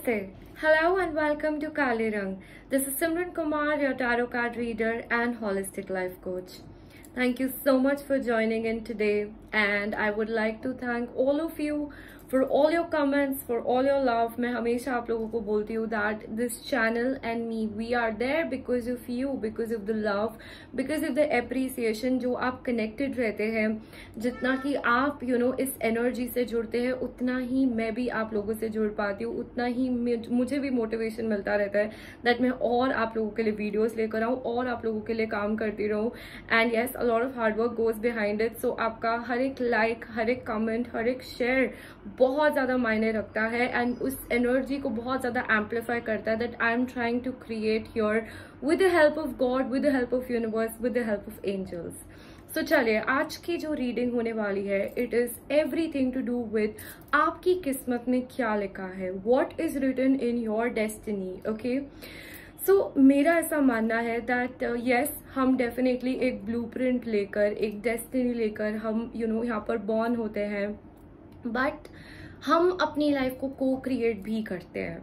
Namaste. Hello and welcome to Kali Rang. This is Simran Kumar, your tarot card reader and holistic life coach. Thank you so much for joining in today, and I would like to thank all of you for all your comments, for all your love. मैं हमेशा आप लोगों को बोलती हूँ that this channel and me, we are there because of you, because of the love, because of the appreciation. जो आप connected रहते हैं, जितना कि आप इस energy से जुड़ते हैं, उतना ही मैं भी आप लोगों से जुड़ पाती हूँ, उतना ही मुझे भी motivation मिलता रहता है that मैं और आप लोगों के लिए videos लेकर आऊँ और आप लोगों के लिए काम करती रहूँ. And yes, a lot of hard work goes behind it. So आपका हर एक like, हर एक comment, हर एक share बहुत ज़्यादा मायने रखता है एंड उस एनर्जी को बहुत ज़्यादा एम्पलीफाई करता है that I am trying to create your with the help of God, with the help of universe, with the help of angels. So चलिए, आज की जो रीडिंग होने वाली है, it is everything to do with आपकी किस्मत में क्या लिखा है, what is written in your destiny. Okay, so मेरा ऐसा मानना है दैट यस, हम डेफिनेटली एक ब्लूप्रिंट लेकर, एक डेस्टिनी लेकर हम यहाँ पर बॉर्न होते हैं, बट हम अपनी लाइफ को क्रिएट भी करते हैं.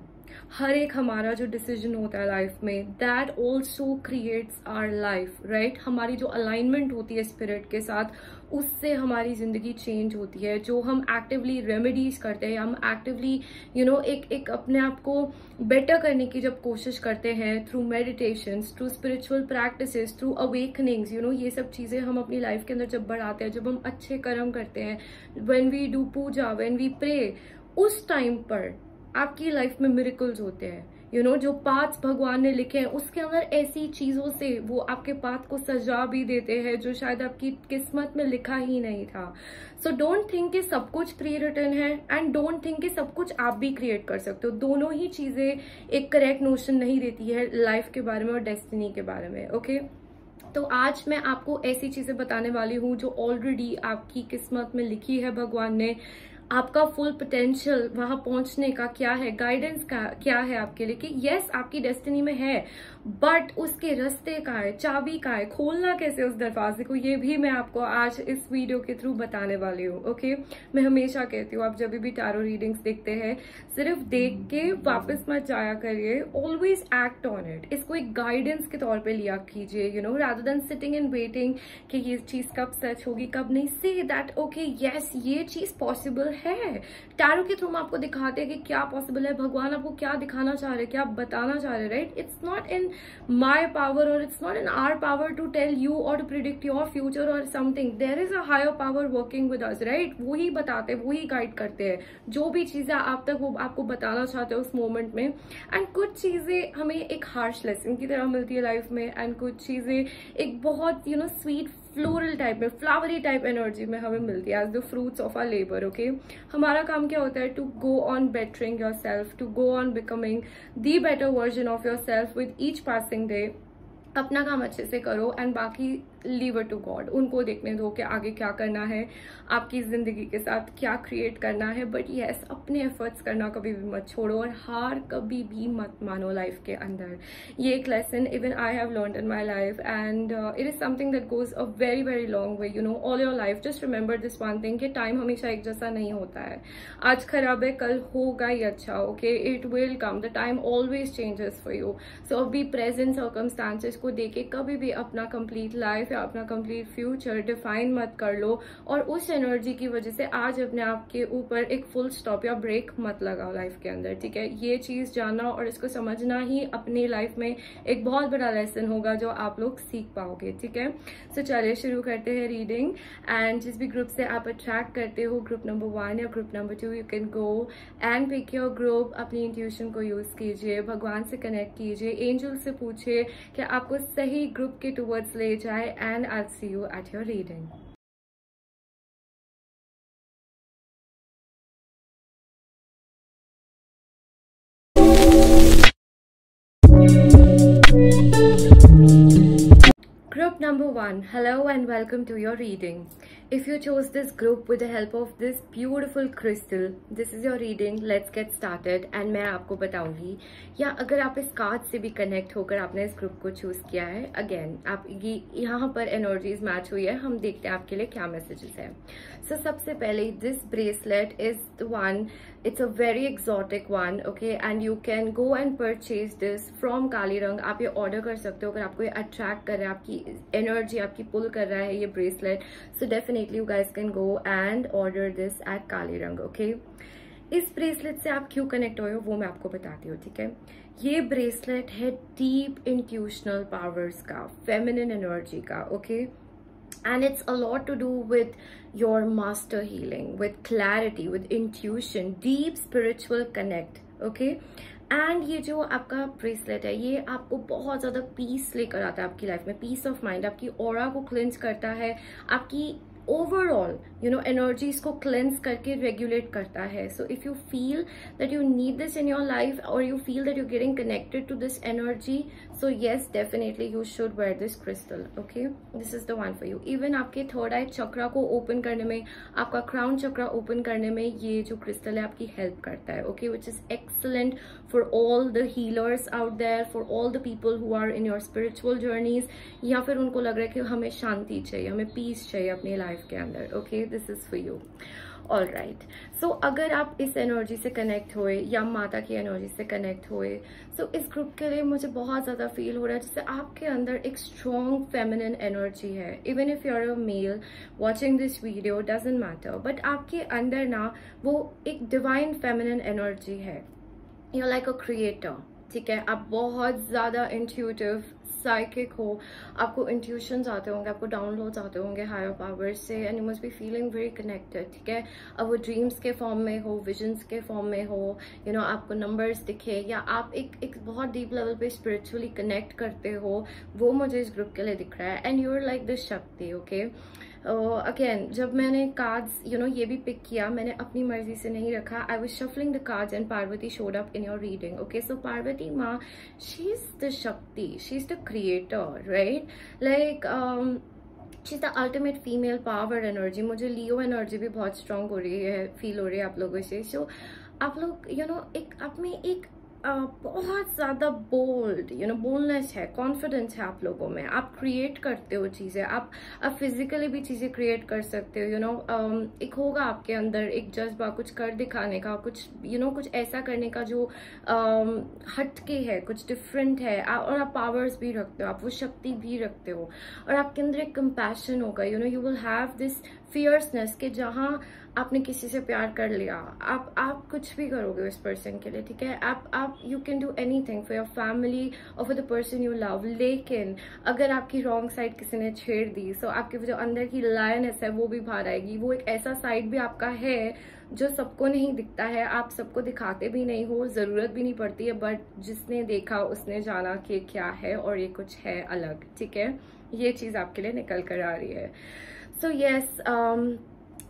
हर एक हमारा जो डिसीजन होता है लाइफ में, that also creates our life, right. हमारी जो अलाइनमेंट होती है स्पिरिट के साथ, उससे हमारी जिंदगी चेंज होती है. जो हम एक्टिवली रेमेडीज करते हैं, हम एक्टिवली एक अपने आप को बेटर करने की जब कोशिश करते हैं through meditations, through spiritual practices, through awakenings, ये सब चीजें हम अपनी लाइफ के अंदर जब बढ़ाते हैं, जब हम अच्छे कर्म करते हैं, when we do puja, when we pray, उस टाइम पर आपकी लाइफ में मिरेकल्स होते हैं. जो पाथ भगवान ने लिखे हैं, उसके अंदर ऐसी चीजों से वो आपके पाथ को सजा भी देते हैं जो शायद आपकी किस्मत में लिखा ही नहीं था. सो डोंट थिंक कि सब कुछ प्री रिटन है एंड डोंट थिंक कि सब कुछ आप भी क्रिएट कर सकते हो. दोनों ही चीजें एक करेक्ट नोशन नहीं देती है लाइफ के बारे में और डेस्टिनी के बारे में. ओके, तो आज मैं आपको ऐसी चीजें बताने वाली हूँ जो ऑलरेडी आपकी किस्मत में लिखी है भगवान ने. आपका फुल पोटेंशियल वहां पहुंचने का क्या है, गाइडेंस का क्या है आपके लिए, कि यस आपकी डेस्टिनी में है, बट उसके रास्ते का है, चाबी का है, खोलना कैसे उस दरवाजे को, ये भी मैं आपको आज इस वीडियो के थ्रू बताने वाली हूँ. ओके, मैं हमेशा कहती हूँ, आप जब भी टैरो रीडिंग्स देखते हैं, सिर्फ देख के वापस मत जाया करिए, ऑलवेज एक्ट ऑन इट. इसको एक गाइडेंस के तौर पे लिया कीजिए, rather than sitting and waiting कि ये चीज कब सच होगी कब नहीं. से दैट ओके यस, ये चीज पॉसिबल है. टैरो के थ्रू हम आपको दिखाते हैं कि क्या पॉसिबल है, भगवान आपको क्या दिखाना चाह रहे हैं, क्या बताना चाह रहे हैं, right. It's not in my power और it's not in our power to tell you और टू प्रिडिक्ट योर फ्यूचर और something. There is a higher power working with us, right. वो ही बताते हैं, वो ही गाइड करते हैं जो भी चीजें आप तक वो आपको बताना चाहते हो उस मोमेंट में. एंड कुछ चीजें हमें एक हार्श लेसन की तरह मिलती है लाइफ में, एंड कुछ चीजें एक बहुत स्वीट फ्लोरल टाइप में, फ्लावरी टाइप एनर्जी में हमें मिलती है as the fruits of our labour. Okay, हमारा काम क्या होता है, to go on bettering your self, to go on becoming the better version of your self with each passing day. अपना काम अच्छे से करो एंड बाकी लीव इट टू गॉड. उनको देखने दो कि आगे क्या करना है, आपकी जिंदगी के साथ क्या क्रिएट करना है. बट यस, अपने एफर्ट्स करना कभी भी मत छोड़ो और हार कभी भी मत मानो लाइफ के अंदर. ये एक lesson even I have learned in my life and it is something that goes a very very long way all your life. Just remember this one thing कि टाइम हमेशा एक जैसा नहीं होता है. आज खराब है, कल होगा ही अच्छा. Okay, it will come, the time always changes for you. So अभी प्रेजेंट सर्कमस्टांसेस को देके कभी भी अपना कंप्लीट लाइफ, अपना कंप्लीट फ्यूचर डिफाइन मत कर लो और उस एनर्जी की वजह से आज अपने आप के ऊपर एक फुल स्टॉप या ब्रेक मत लगाओ लाइफ के अंदर. ठीक है, ये चीज जानना और इसको समझना ही अपनी लाइफ में एक बहुत बड़ा लेसन होगा जो आप लोग सीख पाओगे. ठीक है, सो चलिए शुरू करते हैं रीडिंग. एंड जिस भी ग्रुप से आप अट्रैक्ट करते हो, ग्रुप नंबर 1 या group number 2, you can go and pick your group. अपनी इंट्यूशन को यूज कीजिए, भगवान से कनेक्ट कीजिए, एंजल से पूछिए कि आपको सही ग्रुप के टुवर्ड्स ले जाए. And I'll see you at your reading. Group number 1, hello and welcome to your reading. If you chose this group with the help of this beautiful crystal, this is your reading. Let's get started. And मैं आपको बताऊंगी, या अगर आप इस card से भी connect होकर आपने इस ग्रुप को चूज किया है, अगेन आप ये यहाँ पर एनर्जीज मैच हुई है, हम देखते हैं आपके लिए क्या मैसेजेस है. सो सबसे पहले this bracelet is the one, it's a very exotic one, okay, and you can go and purchase this from काली रंग. आप ये ऑर्डर कर सकते हो अगर आपको ये अट्रैक्ट कर रहा है, आपकी एनर्जी आपकी पुल कर रहा है ये bracelet. So definitely you guys can go and order this at Kali Rang, okay. इस ब्रेसलेट से आप क्यों कनेक्ट हुए हो वो मैं आपको बताती हूँ, ठीक है. ये ब्रेसलेट है डीप इंट्यूशनल पावर्स का, फेमिनिन एनर्जी का, okay. And it's a lot to do with your master healing, with clarity, with intuition, deep spiritual connect, okay. And ये जो आपका ब्रेसलेट है ये आपको बहुत ज्यादा पीस लेकर आता है आपकी लाइफ में, पीस ऑफ माइंड, आपकी ऑरा को क्लेंस करता है, आपकी ओवरऑल एनर्जीज को क्लेंस करके रेगुलेट करता है. So if you feel that you need this in your life और you feel that you getting connected to this energy, so yes definitely you should wear this crystal, okay. This is the one for you. Even आपके third eye chakra को open करने में, आपका crown चक्रा open करने में ये जो क्रिस्टल है आपकी हेल्प करता है, okay, which is excellent for all the healers out there, for all the people who are in your spiritual journeys, या फिर उनको लग रहा है कि हमें शांति चाहिए, हमें पीस चाहिए अपनी लाइफ के अंदर, okay. This is for you. All right. So अगर आप इस एनर्जी से कनेक्ट हुए या माता की एनर्जी से कनेक्ट हुए, सो इस ग्रुप के लिए मुझे बहुत ज्यादा फील हो रहा है जैसे आपके अंदर एक स्ट्रॉन्ग फेमिनिन एनर्जी है. Even if you are a male watching this video doesn't matter, but आपके अंदर ना वो एक डिवाइन फेमिनिन एनर्जी है. You are like a creator, ठीक है. आप बहुत ज्यादा इंट्यूटिव साइकिक हो, आपको इंट्यूशंस आते होंगे, आपको डाउनलोड्स आते होंगे हायर पावर्स से, and you must be feeling very connected, ठीक है. अब वो ड्रीम्स के फॉर्म में हो, विजन्स के फॉर्म में हो, आपको नंबर्स दिखे, या आप एक बहुत डीप लेवल पे स्पिरिचुअली कनेक्ट करते हो, वो मुझे इस ग्रुप के लिए दिख रहा है. And you are like this shakti, okay. Again जब मैंने कार्ड्स ये भी पिक किया, मैंने अपनी मर्जी से नहीं रखा. I was shuffling the cards and Parvati showed up in your reading, okay. So Parvati माँ, she is the Shakti, she is the creator, right. Like she is the ultimate female power energy. मुझे लियो एनर्जी भी बहुत strong हो रही है, feel हो रही है आप लोगों से. सो आप लोग एक आप में एक बहुत ज्यादा बोल्ड बोल्डनेस है, कॉन्फिडेंस है आप लोगों में. आप क्रिएट करते हो चीजें, आप फिजिकली भी चीजें क्रिएट कर सकते हो. एक होगा आपके अंदर एक जज्बा कुछ कर दिखाने का, कुछ कुछ ऐसा करने का जो हटके है, कुछ डिफरेंट है. और आप पावर्स भी रखते हो, आप वो शक्ति भी रखते हो, और आपके अंदर एक कंपैशन होगा. यू विल हैव दिस फियर्सनेस कि जहां आपने किसी से प्यार कर लिया, आप कुछ भी करोगे उस पर्सन के लिए, ठीक है. आप you can do anything for your family और for the person you love. लेकिन अगर आपकी रॉन्ग साइड किसी ने छेड़ दी, सो आपके जो अंदर की लायनेस है वो भी बाहर आएगी. वो एक ऐसा साइड भी आपका है जो सबको नहीं दिखता है, आप सबको दिखाते भी नहीं हो, जरूरत भी नहीं पड़ती है, बट जिसने देखा उसने जाना कि क्या है और ये कुछ है अलग, ठीक है. ये चीज आपके लिए निकल कर आ रही है. सो यस,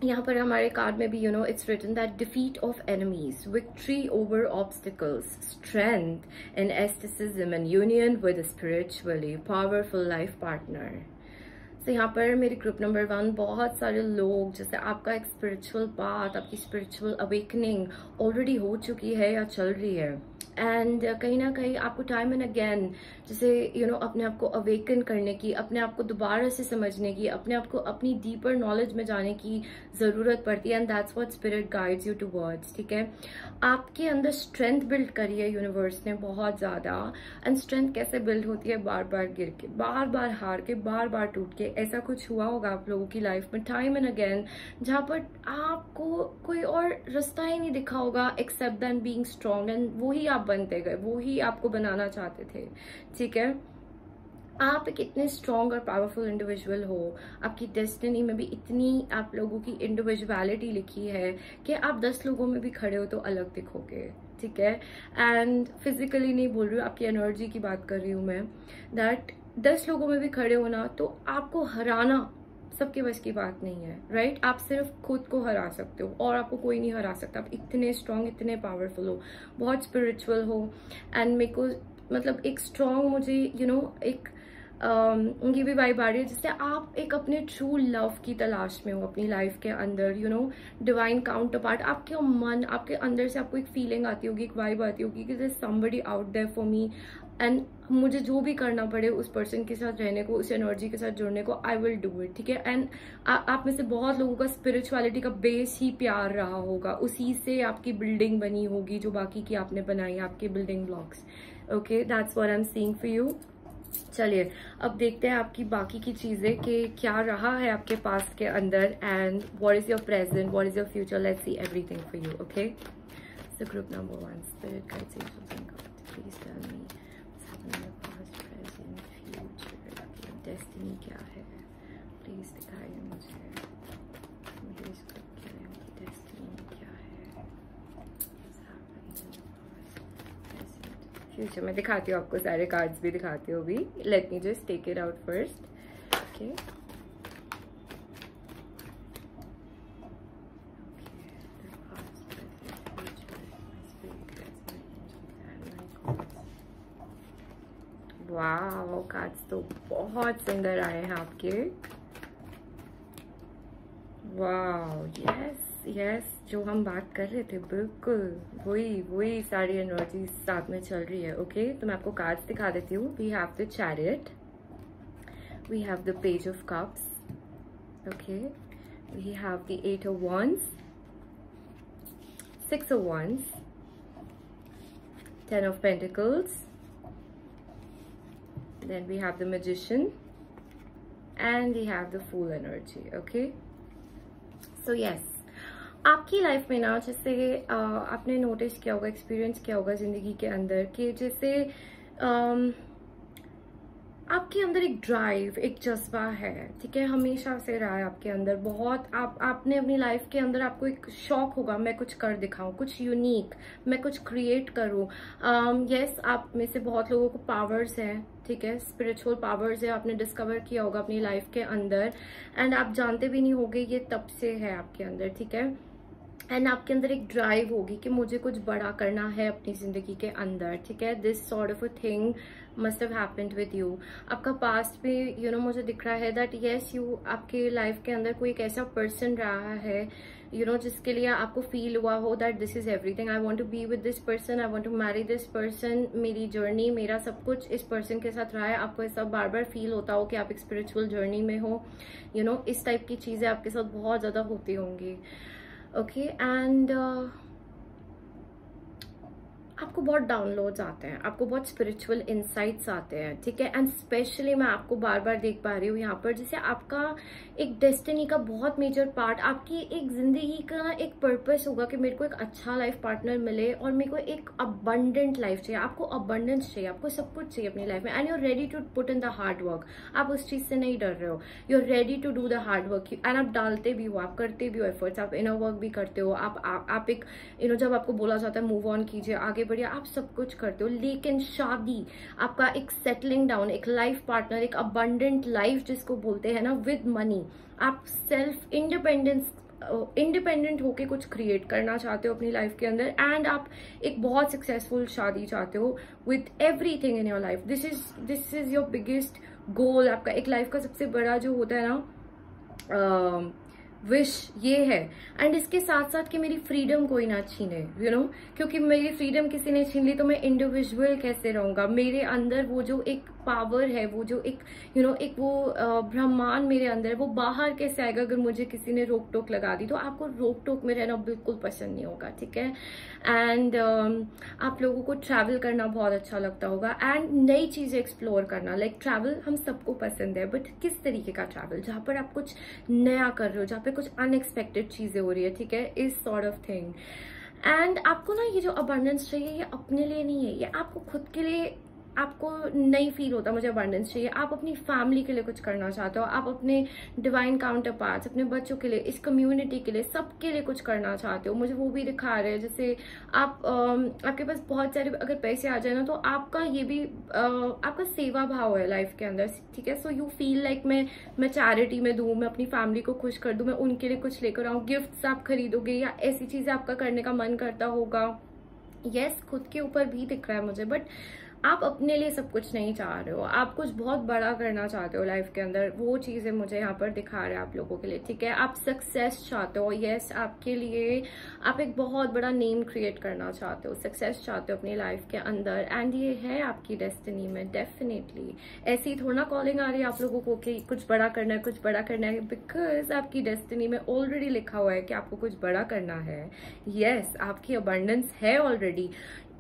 यहाँ पर हमारे कार्ड में भी it's written that defeat of enemies, victory over obstacles, strength in aestheticism and union with spiritually powerful life partner. तो यहाँ पर मेरे ग्रुप नंबर 1 बहुत सारे लोग, जैसे आपका एक स्पिरिचुअल पाथ, आपकी स्पिरिचुअल अवेकनिंग ऑलरेडी हो चुकी है या चल रही है. एंड कहीं ना कहीं आपको टाइम एंड अगेन जैसे अपने आप को अवेकन करने की, अपने आप को दोबारा से समझने की, अपने आप को अपनी डीपर नॉलेज में जाने की जरूरत पड़ती है. And that's what spirit guides you towards, ठीक है. आपके अंदर स्ट्रेंथ बिल्ड करी है यूनिवर्स ने बहुत ज्यादा. एंड स्ट्रेंथ कैसे बिल्ड होती है? बार बार गिर के, बार बार हार के, बार बार टूट के. ऐसा कुछ हुआ होगा आप लोगों की लाइफ में टाइम एंड अगेन, जहां पर आपको कोई और रास्ता ही नहीं दिखा होगा except than being strong, and वो ही आप बनते गए, वो ही आपको बनाना चाहते थे, ठीक है. आप एक इतने स्ट्रॉन्ग और पावरफुल इंडिविजुअल हो, आपकी डेस्टिनी में भी इतनी आप लोगों की इंडिविजुअलिटी लिखी है कि आप 10 लोगों में भी खड़े हो तो अलग दिखोगे, ठीक है. एंड फिजिकली नहीं बोल रही हूँ, आपकी एनर्जी की बात कर रही हूँ मैं. दैट 10 लोगों में भी खड़े होना तो आपको हराना सबके बस की बात नहीं है, राइट. आप सिर्फ खुद को हरा सकते हो और आपको कोई नहीं हरा सकता. आप इतने स्ट्रांग, इतने पावरफुल हो, बहुत स्पिरिचुअल हो. एंड मेरे को मतलब एक स्ट्रांग मुझे एक ये भी वाइब आ रही है जिससे आप एक अपने ट्रू लव की तलाश में हो अपनी लाइफ के अंदर, you know, divine counter part. आपके मन, आपके अंदर से आपको एक फीलिंग आती होगी, एक वाइब आती होगी कि there is somebody out there for me, and मुझे जो भी करना पड़े उस पर्सन के साथ रहने को, उस एनर्जी के साथ जुड़ने को, आई विल डू इट, ठीक है। एंड आप में से बहुत लोगों का स्पिरिचुअलिटी का बेस ही प्यार रहा होगा, उसी से आपकी बिल्डिंग बनी होगी जो बाकी की आपने बनाई, आपके building blocks. Okay, that's what I am seeing for you. चलिए अब देखते हैं आपकी बाकी की चीजें कि क्या रहा है आपके पास्ट के अंदर, and what is your present, what is your future. Let's see everything for you. Okay, so group number 1, spirit guides, angels and God, please tell me past, present, future, destiny क्या है, please दिखाइए मुझे इस group के लिए destiny क्या है, future. मैं दिखाती हूँ आपको, सारे कार्ड्स भी दिखाती हूँ अभी। Let me just take it out first. Okay, wow, cards तो बहुत सुंदर आए हैं आपके। वाओ, यस यस, जो हम बात कर रहे थे बिल्कुल वही सारी एनर्जी साथ में चल रही है। ओके, तो मैं आपको कार्ड्स दिखा देती हूँ। We have the chariot, we have the page of cups, okay, we have the 8 of wands, 6 of wands, 10 of pentacles, then we have the magician, and we have the fool energy. Okay, so yes, आपकी life में ना, जैसे आपने notice किया होगा, experience किया होगा जिंदगी के अंदर कि जैसे आपके अंदर एक ड्राइव, एक जज्बा है, ठीक है, हमेशा से रहा है आपके अंदर बहुत। आपने अपनी लाइफ के अंदर, आपको एक शौक होगा, मैं कुछ कर दिखाऊं, कुछ यूनिक, मैं कुछ क्रिएट करूं। यस, आप में से बहुत लोगों को पावर्स हैं, ठीक है, स्पिरिचुअल पावर्स है, आपने डिस्कवर किया होगा अपनी लाइफ के अंदर, एंड आप जानते भी नहीं होगे ये तब से है आपके अंदर, ठीक है। एंड आपके अंदर एक ड्राइव होगी कि मुझे कुछ बड़ा करना है अपनी जिंदगी के अंदर, ठीक है। This sort of a thing must have happened with you. आपका पास्ट भी, यू नो, मुझे दिख रहा है दैट यस यू, आपके लाइफ के अंदर कोई एक ऐसा पर्सन रहा है, यू नो, जिसके लिए आपको फील हुआ हो that this is everything, I want to be with this person, I want to marry this person, मेरी जर्नी, मेरा सब कुछ इस पर्सन के साथ रहा है। आपको ऐसा बार बार फील होता हो कि आप एक स्पिरिचुअल जर्नी में हो, यू नो, इस टाइप की चीजें आपके साथ बहुत ज्यादा होती होंगी। ओके, एंड आपको बहुत डाउनलोड्स आते हैं, आपको बहुत स्पिरिचुअल इंसाइट्स आते हैं, ठीक है। एंड स्पेशली मैं आपको बार बार देख पा रही हूँ यहाँ पर, जैसे आपका एक डेस्टिनी का बहुत मेजर पार्ट, आपकी एक जिंदगी का एक पर्पस होगा कि मेरे को एक अच्छा लाइफ पार्टनर मिले और मेरे को एक अबंडेंट लाइफ चाहिए। आपको अबंडेंस चाहिए, आपको सब कुछ चाहिए अपनी लाइफ में, and you are ready to put in the hard work. आप उस चीज से नहीं डर रहे हो, you are ready to do the hard work, and आप डालते भी हो, आप करते भी हो एफर्ट्स, आप इनर वर्क भी करते हो। आप एक, यू नो, जब आपको बोला जाता है मूव ऑन कीजिए, आगे बढ़िया, आप सब कुछ करते हो। लेकिन शादी, आपका एक सेटलिंग डाउन, एक लाइफ पार्टनर, एक अबंडेंट लाइफ जिसको बोलते हैं ना, विद मनी, आप सेल्फ इंडिपेंडेंट होके कुछ क्रिएट करना चाहते हो अपनी लाइफ के अंदर, एंड आप एक बहुत सक्सेसफुल शादी चाहते हो with everything in your life. This is your biggest गोल। आपका एक लाइफ का सबसे बड़ा जो होता है ना विश ये है। एंड इसके साथ साथ कि मेरी फ्रीडम कोई ना छीने, यू नो, क्योंकि मेरी फ्रीडम किसी ने छीन ली तो मैं इंडिविजुअल कैसे रहूंगा। मेरे अंदर वो जो एक पावर है, वो जो एक, यू नो, एक वो ब्रह्मांड मेरे अंदर है, वो बाहर कैसे आएगा अगर मुझे किसी ने रोक टोक लगा दी। तो आपको रोक टोक में रहना बिल्कुल पसंद नहीं होगा, ठीक है। एंड आप लोगों को ट्रैवल करना बहुत अच्छा लगता होगा, एंड नई चीजें एक्सप्लोर करना, लाइक ट्रैवल हम सबको पसंद है, बट किस तरीके का ट्रैवल, जहां पर आप कुछ नया कर रहे हो, जहाँ पे कुछ अनएक्सपेक्टेड चीजें हो रही है, ठीक है, इस सॉर्ट ऑफ थिंग। एंड आपको ना ये जो अबंडेंस चाहिए, ये अपने लिए नहीं है, ये आपको खुद के लिए, आपको नहीं फील होता मुझे अबंडेंस चाहिए। आप अपनी फैमिली के लिए कुछ करना चाहते हो, आप अपने डिवाइन काउंटर पार्ट्स, अपने बच्चों के लिए, इस कम्युनिटी के लिए, सबके लिए कुछ करना चाहते हो। मुझे वो भी दिखा रहे हैं, जैसे आप आपके पास बहुत सारे अगर पैसे आ जाए ना, तो आपका ये भी आपका सेवा भाव है लाइफ के अंदर, ठीक है। सो यू फील लाइक मैं चैरिटी में दूं, मैं अपनी फैमिली को खुश कर दूं, मैं उनके लिए कुछ लेकर आऊं, गिफ्ट्स आप खरीदोगे या ऐसी चीजें आपका करने का मन करता होगा। यस, खुद के ऊपर भी दिख रहा है मुझे, बट आप अपने लिए सब कुछ नहीं चाह रहे हो, आप कुछ बहुत बड़ा करना चाहते हो लाइफ के अंदर। वो चीजें मुझे यहाँ पर दिखा रहे हैं आप लोगों के लिए, ठीक है। आप सक्सेस चाहते हो, यस, आपके लिए आप एक बहुत बड़ा नेम क्रिएट करना चाहते हो, सक्सेस चाहते हो अपनी लाइफ के अंदर, एंड ये है आपकी डेस्टिनी में डेफिनेटली। ऐसी ही थोड़ा कॉलिंग आ रही है आप लोगों को कि कुछ बड़ा करना है, कुछ बड़ा करना है, बिकॉज आपकी डेस्टिनी में ऑलरेडी लिखा हुआ है कि आपको कुछ बड़ा करना है। यस, आपकी अबंडेंस है already.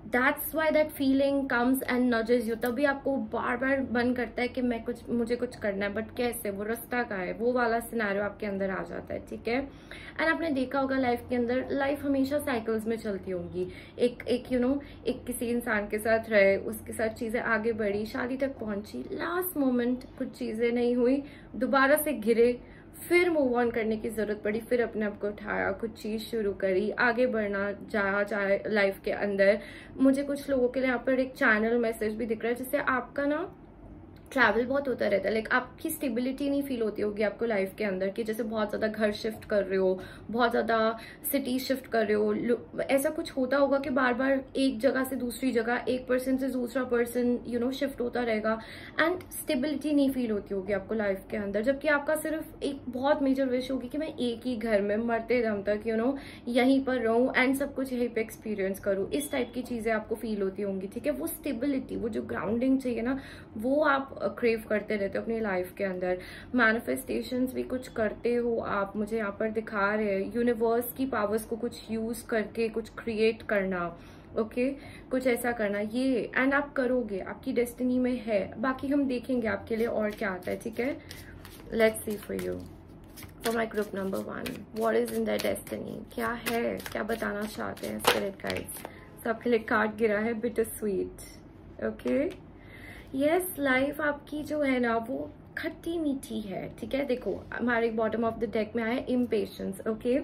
That's why that feeling comes and nudges you. तभी आपको बार बार मन करता है कि मुझे कुछ करना है, बट कैसे, वो रास्ता का है, वो वाला सिनेरियो आपके अंदर आ जाता है, ठीक है। एंड आपने देखा होगा लाइफ के अंदर, लाइफ हमेशा साइकिल्स में चलती होंगी। एक एक किसी इंसान के साथ रहे, उसके साथ चीजें आगे बढ़ी, शादी तक पहुंची, लास्ट मोमेंट कुछ चीजें नहीं हुई, दोबारा से गिरे, फिर मूव ऑन करने की जरूरत पड़ी, फिर अपने आप को उठाया, कुछ चीज शुरू करी, आगे बढ़ना चाहे लाइफ के अंदर। मुझे कुछ लोगों के लिए यहाँ पर एक चैनल मैसेज भी दिख रहा है, जिससे आपका ना ट्रैवल बहुत होता रहता है, लाइक आपकी स्टेबिलिटी नहीं फील होती होगी आपको लाइफ के अंदर, कि जैसे बहुत ज्यादा घर शिफ्ट कर रहे हो, बहुत ज्यादा सिटी शिफ्ट कर रहे हो, ऐसा कुछ होता होगा कि बार बार एक जगह से दूसरी जगह, एक पर्सन से दूसरा पर्सन शिफ्ट होता रहेगा, एंड स्टेबिलिटी नहीं फील होती होगी आपको लाइफ के अंदर। जबकि आपका सिर्फ एक बहुत मेजर विश होगी कि मैं एक ही घर में मरते दम तक यहीं पर रहूं एंड सब कुछ यहीं पे एक्सपीरियंस करूं। इस टाइप की चीजें आपको फील होती होंगी, ठीक है। वो स्टेबिलिटी, वो जो ग्राउंडिंग चाहिए ना, वो आप क्रेव करते रहते हो अपनी लाइफ के अंदर। मैनिफेस्टेशंस भी कुछ करते हो आप, मुझे यहाँ पर दिखा रहे हैं। यूनिवर्स की पावर्स को कुछ यूज करके कुछ क्रिएट करना, ओके, कुछ ऐसा करना, ये एंड आप करोगे, आपकी डेस्टिनी में है। बाकी हम देखेंगे आपके लिए और क्या आता है, ठीक है। Let's see for you, for my group number 1, what is in that destiny, क्या है, क्या बताना चाहते हैं स्पिरिट गाइड्स। तो आपके लिए कार्ड गिरा है bitter sweet, okay. Yes, life आपकी जो है ना वो खट्टी मीठी है, ठीक है। देखो हमारे बॉटम ऑफ द डेक में आया इम्पेशेंस, ओके।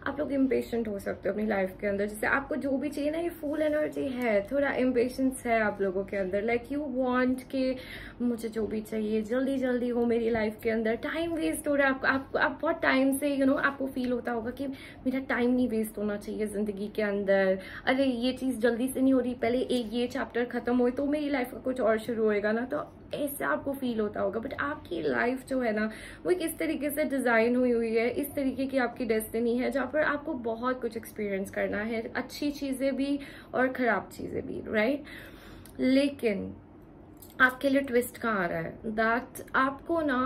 आप लोग इम्पेशेंट हो सकते हो अपनी लाइफ के अंदर, जैसे आपको जो भी चाहिए ना, ये फुल एनर्जी है, थोड़ा इम्पेशेंस है आप लोगों के अंदर, लाइक यू वांट के मुझे जो भी चाहिए जल्दी जल्दी हो मेरी लाइफ के अंदर। टाइम वेस्ट हो रहा है आप बहुत टाइम से आपको फील होता होगा कि मेरा टाइम नहीं वेस्ट होना चाहिए जिंदगी के अंदर, अरे ये चीज जल्दी से नहीं हो रही, पहले एक ये चैप्टर खत्म हो तो मेरी लाइफ का कुछ और शुरू होएगा ना, तो ऐसा आपको फील होता होगा। बट आपकी लाइफ जो है ना वो किस तरीके से डिजाइन हुई है, इस तरीके की आपकी डेस्टिनी है जहाँ पर आपको बहुत कुछ एक्सपीरियंस करना है, अच्छी चीजें भी और खराब चीजें भी, राइट। लेकिन आपके लिए ट्विस्ट कहाँ आ रहा है, दैट आपको ना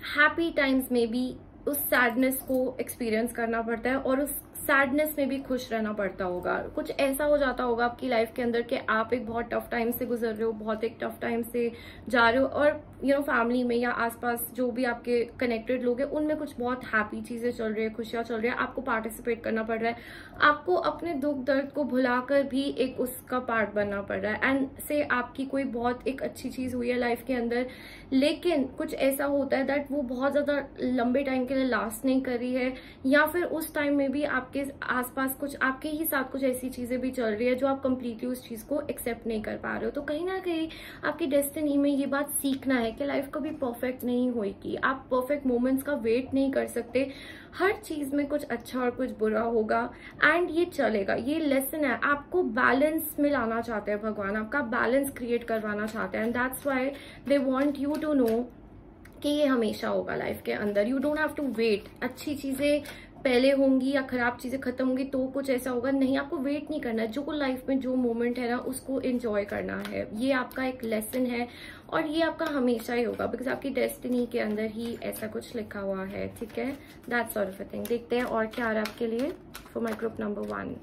हैप्पी टाइम्स में भी उस सैडनेस को एक्सपीरियंस करना पड़ता है और उस सैडनेस में भी खुश रहना पड़ता होगा। कुछ ऐसा हो जाता होगा आपकी लाइफ के अंदर कि आप एक बहुत टफ टाइम से गुजर रहे हो, बहुत एक टफ टाइम से जा रहे हो, और फैमिली में या आसपास जो भी आपके कनेक्टेड लोग हैं उनमें कुछ बहुत हैप्पी चीजें चल रही है, खुशियां चल रही है, आपको पार्टिसिपेट करना पड़ रहा है, आपको अपने दुख दर्द को भुलाकर भी एक उसका पार्ट बनना पड़ रहा है, एंड से आपकी कोई बहुत एक अच्छी चीज हुई है लाइफ के अंदर, लेकिन कुछ ऐसा होता है दैट वो बहुत ज्यादा लंबे टाइम के लिए लास्ट नहीं कर रही है, या फिर उस टाइम में भी आपके आसपास कुछ आपके ही साथ कुछ ऐसी चीजें भी चल रही है जो आप कंप्लीटली उस चीज को एक्सेप्ट नहीं कर पा रहे हो। तो कहीं ना कहीं आपकी डेस्टिनी में ये बात सीखना है कि लाइफ कभी परफेक्ट नहीं होगी, आप परफेक्ट मोमेंट्स का वेट नहीं कर सकते, हर चीज में कुछ अच्छा और कुछ बुरा होगा, एंड ये चलेगा, ये लेसन है। आपको बैलेंस में लाना चाहते हैं भगवान, आपका बैलेंस क्रिएट करवाना चाहते हैं, and that's why they want you to know कि ये हमेशा होगा लाइफ के अंदर। You don't have to wait, अच्छी चीजें पहले होंगी या खराब चीजें खत्म होंगी तो कुछ ऐसा होगा, नहीं, आपको वेट नहीं करना है, जो लाइफ में जो मोमेंट है ना उसको एंजॉय करना है। ये आपका एक लेसन है और ये आपका हमेशा ही होगा, बिकॉज आपकी डेस्टिनी के अंदर ही ऐसा कुछ लिखा हुआ है, ठीक है। That's sort of a thing. देखते हैं और क्या आ रहा है आपके लिए for my group number 1,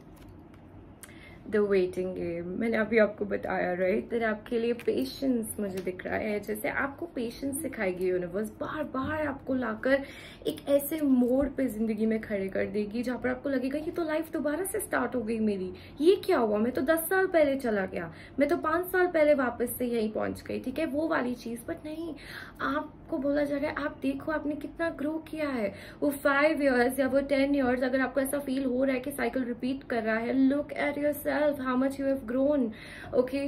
the waiting game. मैंने अभी आपको बताया, राइट, तो आपके लिए पेशेंस मुझे दिख रहा है, जैसे आपको पेशेंस सिखाएगी यूनिवर्स, बार बार आपको लाकर एक ऐसे मोड़ पे जिंदगी में खड़े कर देगी जहां पर आपको लगेगा ये तो लाइफ दोबारा से स्टार्ट हो गई मेरी, ये क्या हुआ, मैं तो 10 साल पहले चला गया, मैं तो 5 साल पहले वापस से यहीं पहुंच गई, ठीक है, वो वाली चीज। बट नहीं, आपको बोला जा रहा है आप देखो आपने कितना ग्रो किया है, वो 5 years या वो 10 years, अगर आपको ऐसा फील हो रहा है कि साइकिल रिपीट कर रहा है, look at yourself, how much you have grown, okay.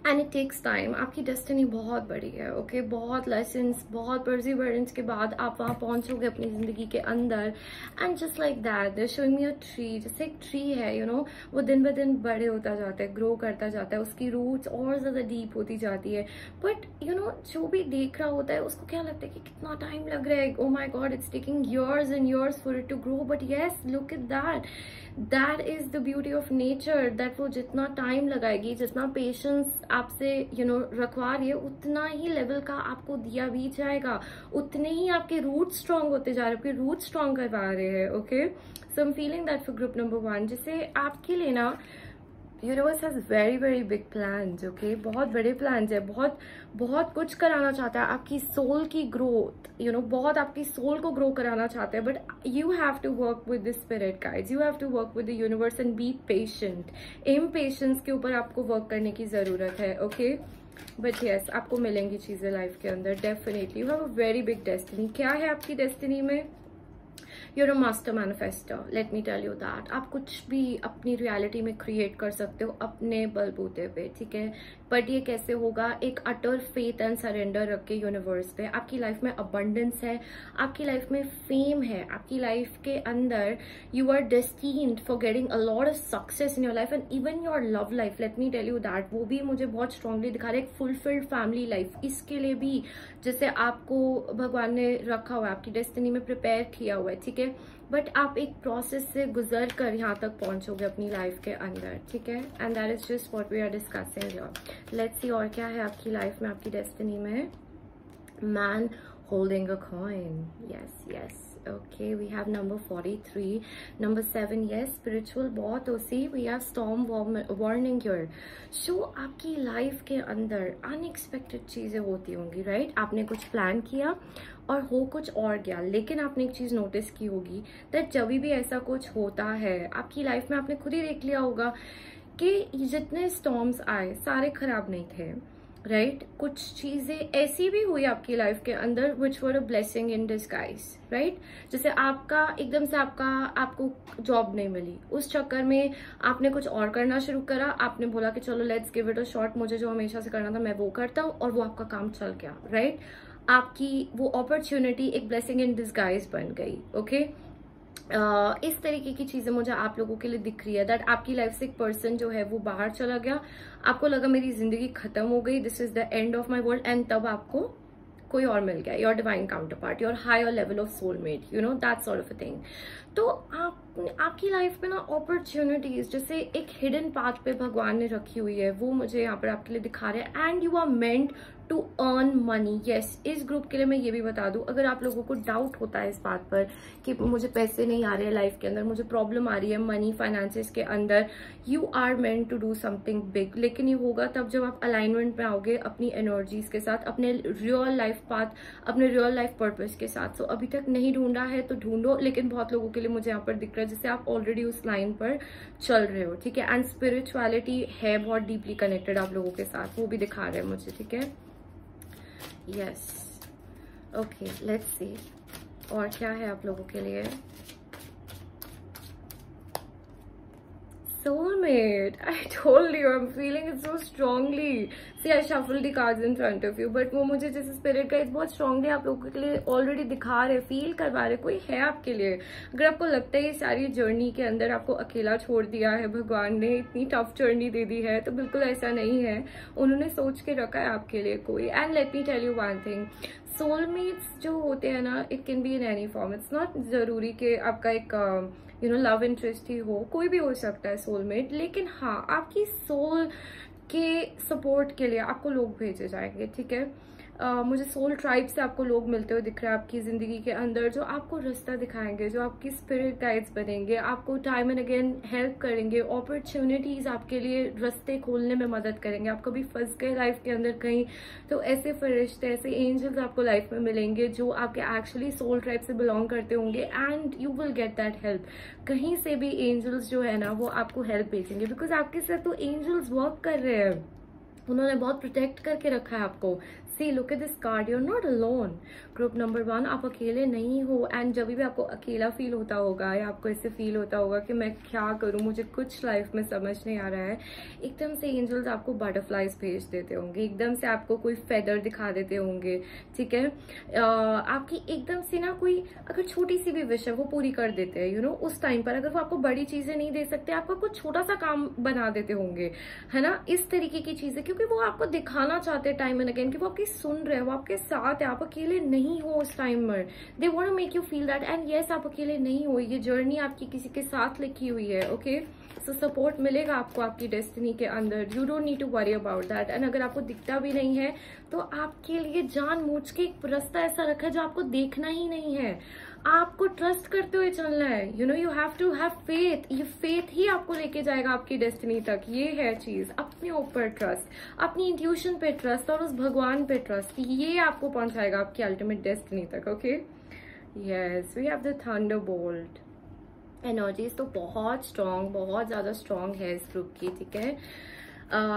And it takes time. आपकी डेस्टिनी बहुत बड़ी है, ओके बहुत लेसन्स, बहुत परसिवरेंस के बाद आप वहाँ पहुंचोगे अपनी जिंदगी के अंदर। And just like that they showing me a tree, जैसे एक ट्री है वो दिन ब दिन बड़े होता जाता है, ग्रो करता जाता है, उसकी रूट्स और ज्यादा डीप होती जाती है। बट जो भी देख रहा होता है उसको क्या लगता है कि कितना टाइम लग रहा है, oh my God it's taking years and years for it to grow. But yes, look at that is the beauty of nature, that वो जितना टाइम लगाएगी, जितना पेशेंस आपसे रखवा रही है, उतना ही लेवल का आपको दिया भी जाएगा, उतने ही आपके रूट स्ट्रांग होते जा रहे हैं, आपके रूट स्ट्रांग करवा रहे हैं। Okay, so I am feeling that for group number 1, जिसे आपके लिए ना universe has very very big plans. Okay, बहुत बड़े प्लान्स है, बहुत बहुत कुछ कराना चाहता है आपकी सोल की ग्रोथ, बहुत आपकी सोल को ग्रो कराना चाहते हैं। But you have to work with the spirit guides, you have to work with the universe and be patient. Impatience के ऊपर आपको वर्क करने की जरूरत है। ओके, बट यस, आपको मिलेंगी चीजें लाइफ के अंदर definitely. You have a very big destiny. क्या है आपकी डेस्टिनी में? You're a master manifestor, let me tell you that. आप कुछ भी अपनी रियलिटी में क्रिएट कर सकते हो अपने बलबूते पे, ठीक है। बट ये कैसे होगा? एक अटर फेथ एंड सरेंडर रख के यूनिवर्स पे। आपकी लाइफ में अबंडेंस है, आपकी लाइफ में फेम है, आपकी लाइफ के अंदर you are destined for getting a lot of success in your life and even your love life. Let me tell you that, वो भी मुझे बहुत स्ट्रांगली दिखा रहा है। एक फुलफिल्ड फैमिली लाइफ, इसके लिए भी जैसे आपको भगवान ने रखा हुआ है, आपकी डेस्टिनी में प्रिपेयर किया हुआ है, ठीक है। बट आप एक प्रोसेस से गुजर कर यहाँ तक पहुंचोगे अपनी लाइफ के अंदर, ठीक है। And that is just what we are discussing here. Let's see और क्या है आपकी लाइफ में, आपकी डेस्टिनी में। Man holding a coin, yes. Okay, we have number 43, number 7, yes, spiritual बहुत OC, we have storm warning here. So आपकी life के अंदर अनएक्सपेक्टेड चीजें होती होंगी, राइट? आपने कुछ प्लान किया और हो कुछ और गया, लेकिन आपने एक चीज नोटिस की होगी दैट जब भी ऐसा कुछ होता है आपकी लाइफ में, आपने खुद ही देख लिया होगा कि जितने स्टॉर्म्स आए सारे खराब नहीं थे, राइट? कुछ चीजें ऐसी भी हुई आपकी लाइफ के अंदर which were a blessing in disguise, right? जैसे आपका एकदम से आपको जॉब नहीं मिली, उस चक्कर में आपने कुछ और करना शुरू करा, आपने बोला कि चलो let's give it a shot, मुझे जो हमेशा से करना था मैं वो करता हूँ, और वो आपका काम चल गया, राइट? आपकी वो अपॉर्चुनिटी एक ब्लेसिंग इन डिस्गाइज बन गई। ओके, इस तरीके की चीजें मुझे आप लोगों के लिए दिख रही है दैट आपकी लाइफ से एक पर्सन जो है वो बाहर चला गया, आपको लगा मेरी जिंदगी खत्म हो गई, this is the end of my world, and तब आपको कोई और मिल गया, your divine counterpart, your higher level of soulmate, that sort of a thing. तो आपकी लाइफ में ना अपॉर्चुनिटीज जैसे एक हिडन पाथ पे भगवान ने रखी हुई है, वो मुझे यहाँ पर आपके लिए दिखा रहे हैं। And you are meant to earn money. Yes, इस ग्रुप के लिए मैं ये भी बता दूं, अगर आप लोगों को डाउट होता है इस बात पर कि मुझे पैसे नहीं आ रहे हैं लाइफ के अंदर, मुझे प्रॉब्लम आ रही है मनी फाइनेंसेस के अंदर, you are meant to do something big. लेकिन ये होगा तब जब आप अलाइनमेंट में आओगे अपनी एनर्जीज के साथ, अपने रियल लाइफ पाथ, अपने रियल लाइफ पर्पस के साथ। सो अभी तक नहीं ढूंढा है तो ढूंढो, लेकिन बहुत लोगों के लिए मुझे यहाँ पर दिख रहा है जैसे आप ऑलरेडी उस लाइन पर चल रहे हो, ठीक है। एंड स्पिरिचुअलिटी है बहुत डीपली कनेक्टेड आप लोगों के साथ, वो भी दिखा रहे हैं मुझे, ठीक है। यस, ओके, लेट्स सी और क्या है आप लोगों के लिए। Soulmate, I told you, I'm feeling it so strongly. See, I shuffled the cards in front of you, but वो मुझे जैसे स्पिरिट गाइड्स बहुत स्ट्रांगली आप लोगों के लिए ऑलरेडी दिखा रहे, फील करवा रहे, कोई है आपके लिए। अगर आपको लगता है ये सारी जर्नी के अंदर आपको अकेला छोड़ दिया है भगवान ने, इतनी टफ जर्नी दे दी है, तो बिल्कुल ऐसा नहीं है, उन्होंने सोच के रखा है आपके लिए कोई। And let me tell you one thing, soulmates जो होते हैं ना, it can be in any form, it's not जरूरी कि आपका एक लव इंटरेस्ट ही हो, कोई भी हो सकता है सोलमेट। लेकिन हाँ, आपकी सोल के सपोर्ट के लिए आपको लोग भेजे जाएंगे, ठीक है। मुझे सोल ट्राइब से आपको लोग मिलते हुए दिख रहे हैं आपकी जिंदगी के अंदर, जो आपको रास्ता दिखाएंगे, जो आपकी स्पिरिट गाइड्स बनेंगे, आपको टाइम एंड अगेन हेल्प करेंगे, अपॉर्चुनिटीज आपके लिए रास्ते खोलने में मदद करेंगे। आप कभी फंस गए लाइफ के अंदर कहीं, तो ऐसे फरिश्ते, ऐसे एंजल्स आपको लाइफ में मिलेंगे जो आपके एक्चुअली सोल ट्राइब से बिलोंग करते होंगे, and you will get that help. कहीं से भी एंजल्स जो है ना वो आपको हेल्प भेजेंगे, बिकॉज आपके साथ तो एंजल्स वर्क कर रहे हैं, उन्होंने बहुत प्रोटेक्ट करके रखा है आपको, see look at this card, you are not alone. Group number 1, आप अकेले नहीं हो। एंड जब भी आपको अकेला फील होता होगा या आपको ऐसे फील होता होगा कि मैं क्या करूं, मुझे कुछ लाइफ में समझ नहीं आ रहा है, एकदम से एंजल्स आपको बटरफ्लाइज भेज देते होंगे, एकदम से आपको कोई फेदर दिखा देते होंगे, ठीक है। आपकी एकदम से ना कोई अगर छोटी सी भी विश है वो पूरी कर देते हैं, यू नो। उस टाइम पर अगर वो आपको बड़ी चीजें नहीं दे सकते, आपका कुछ छोटा सा काम बना देते होंगे, है ना, इस तरीके की चीजें, क्योंकि वो आपको दिखाना चाहते हैं टाइम एंड अगेन कि वो आपकी सुन रहे हैं, वो आपके साथ है, आप अकेले नहीं हो उस टाइम में। They want to make you feel that, and yes आप अकेले नहीं हो, ये जर्नी आपकी किसी के साथ लिखी हुई है, ओके। सो सपोर्ट मिलेगा आपको आपकी डेस्टिनी के अंदर, you don't need to worry about that. And अगर आपको दिखता भी नहीं है तो आपके लिए जानबूझ के एक रास्ता ऐसा रखा है जो आपको देखना ही नहीं है, आपको ट्रस्ट करते हुए चलना है, you know, you have to have faith. ये फेथ ही आपको लेके जाएगा आपकी डेस्टिनी तक, ये है चीज। अपने ऊपर ट्रस्ट, अपनी इंट्यूशन पे ट्रस्ट और उस भगवान पे ट्रस्ट, ये आपको पहुंचाएगा आपकी अल्टीमेट डेस्टिनी तक, okay. Yes, we have the thunderbolt. Energies तो बहुत स्ट्रांग, बहुत ज्यादा स्ट्रांग है इस ग्रुप की, ठीक है।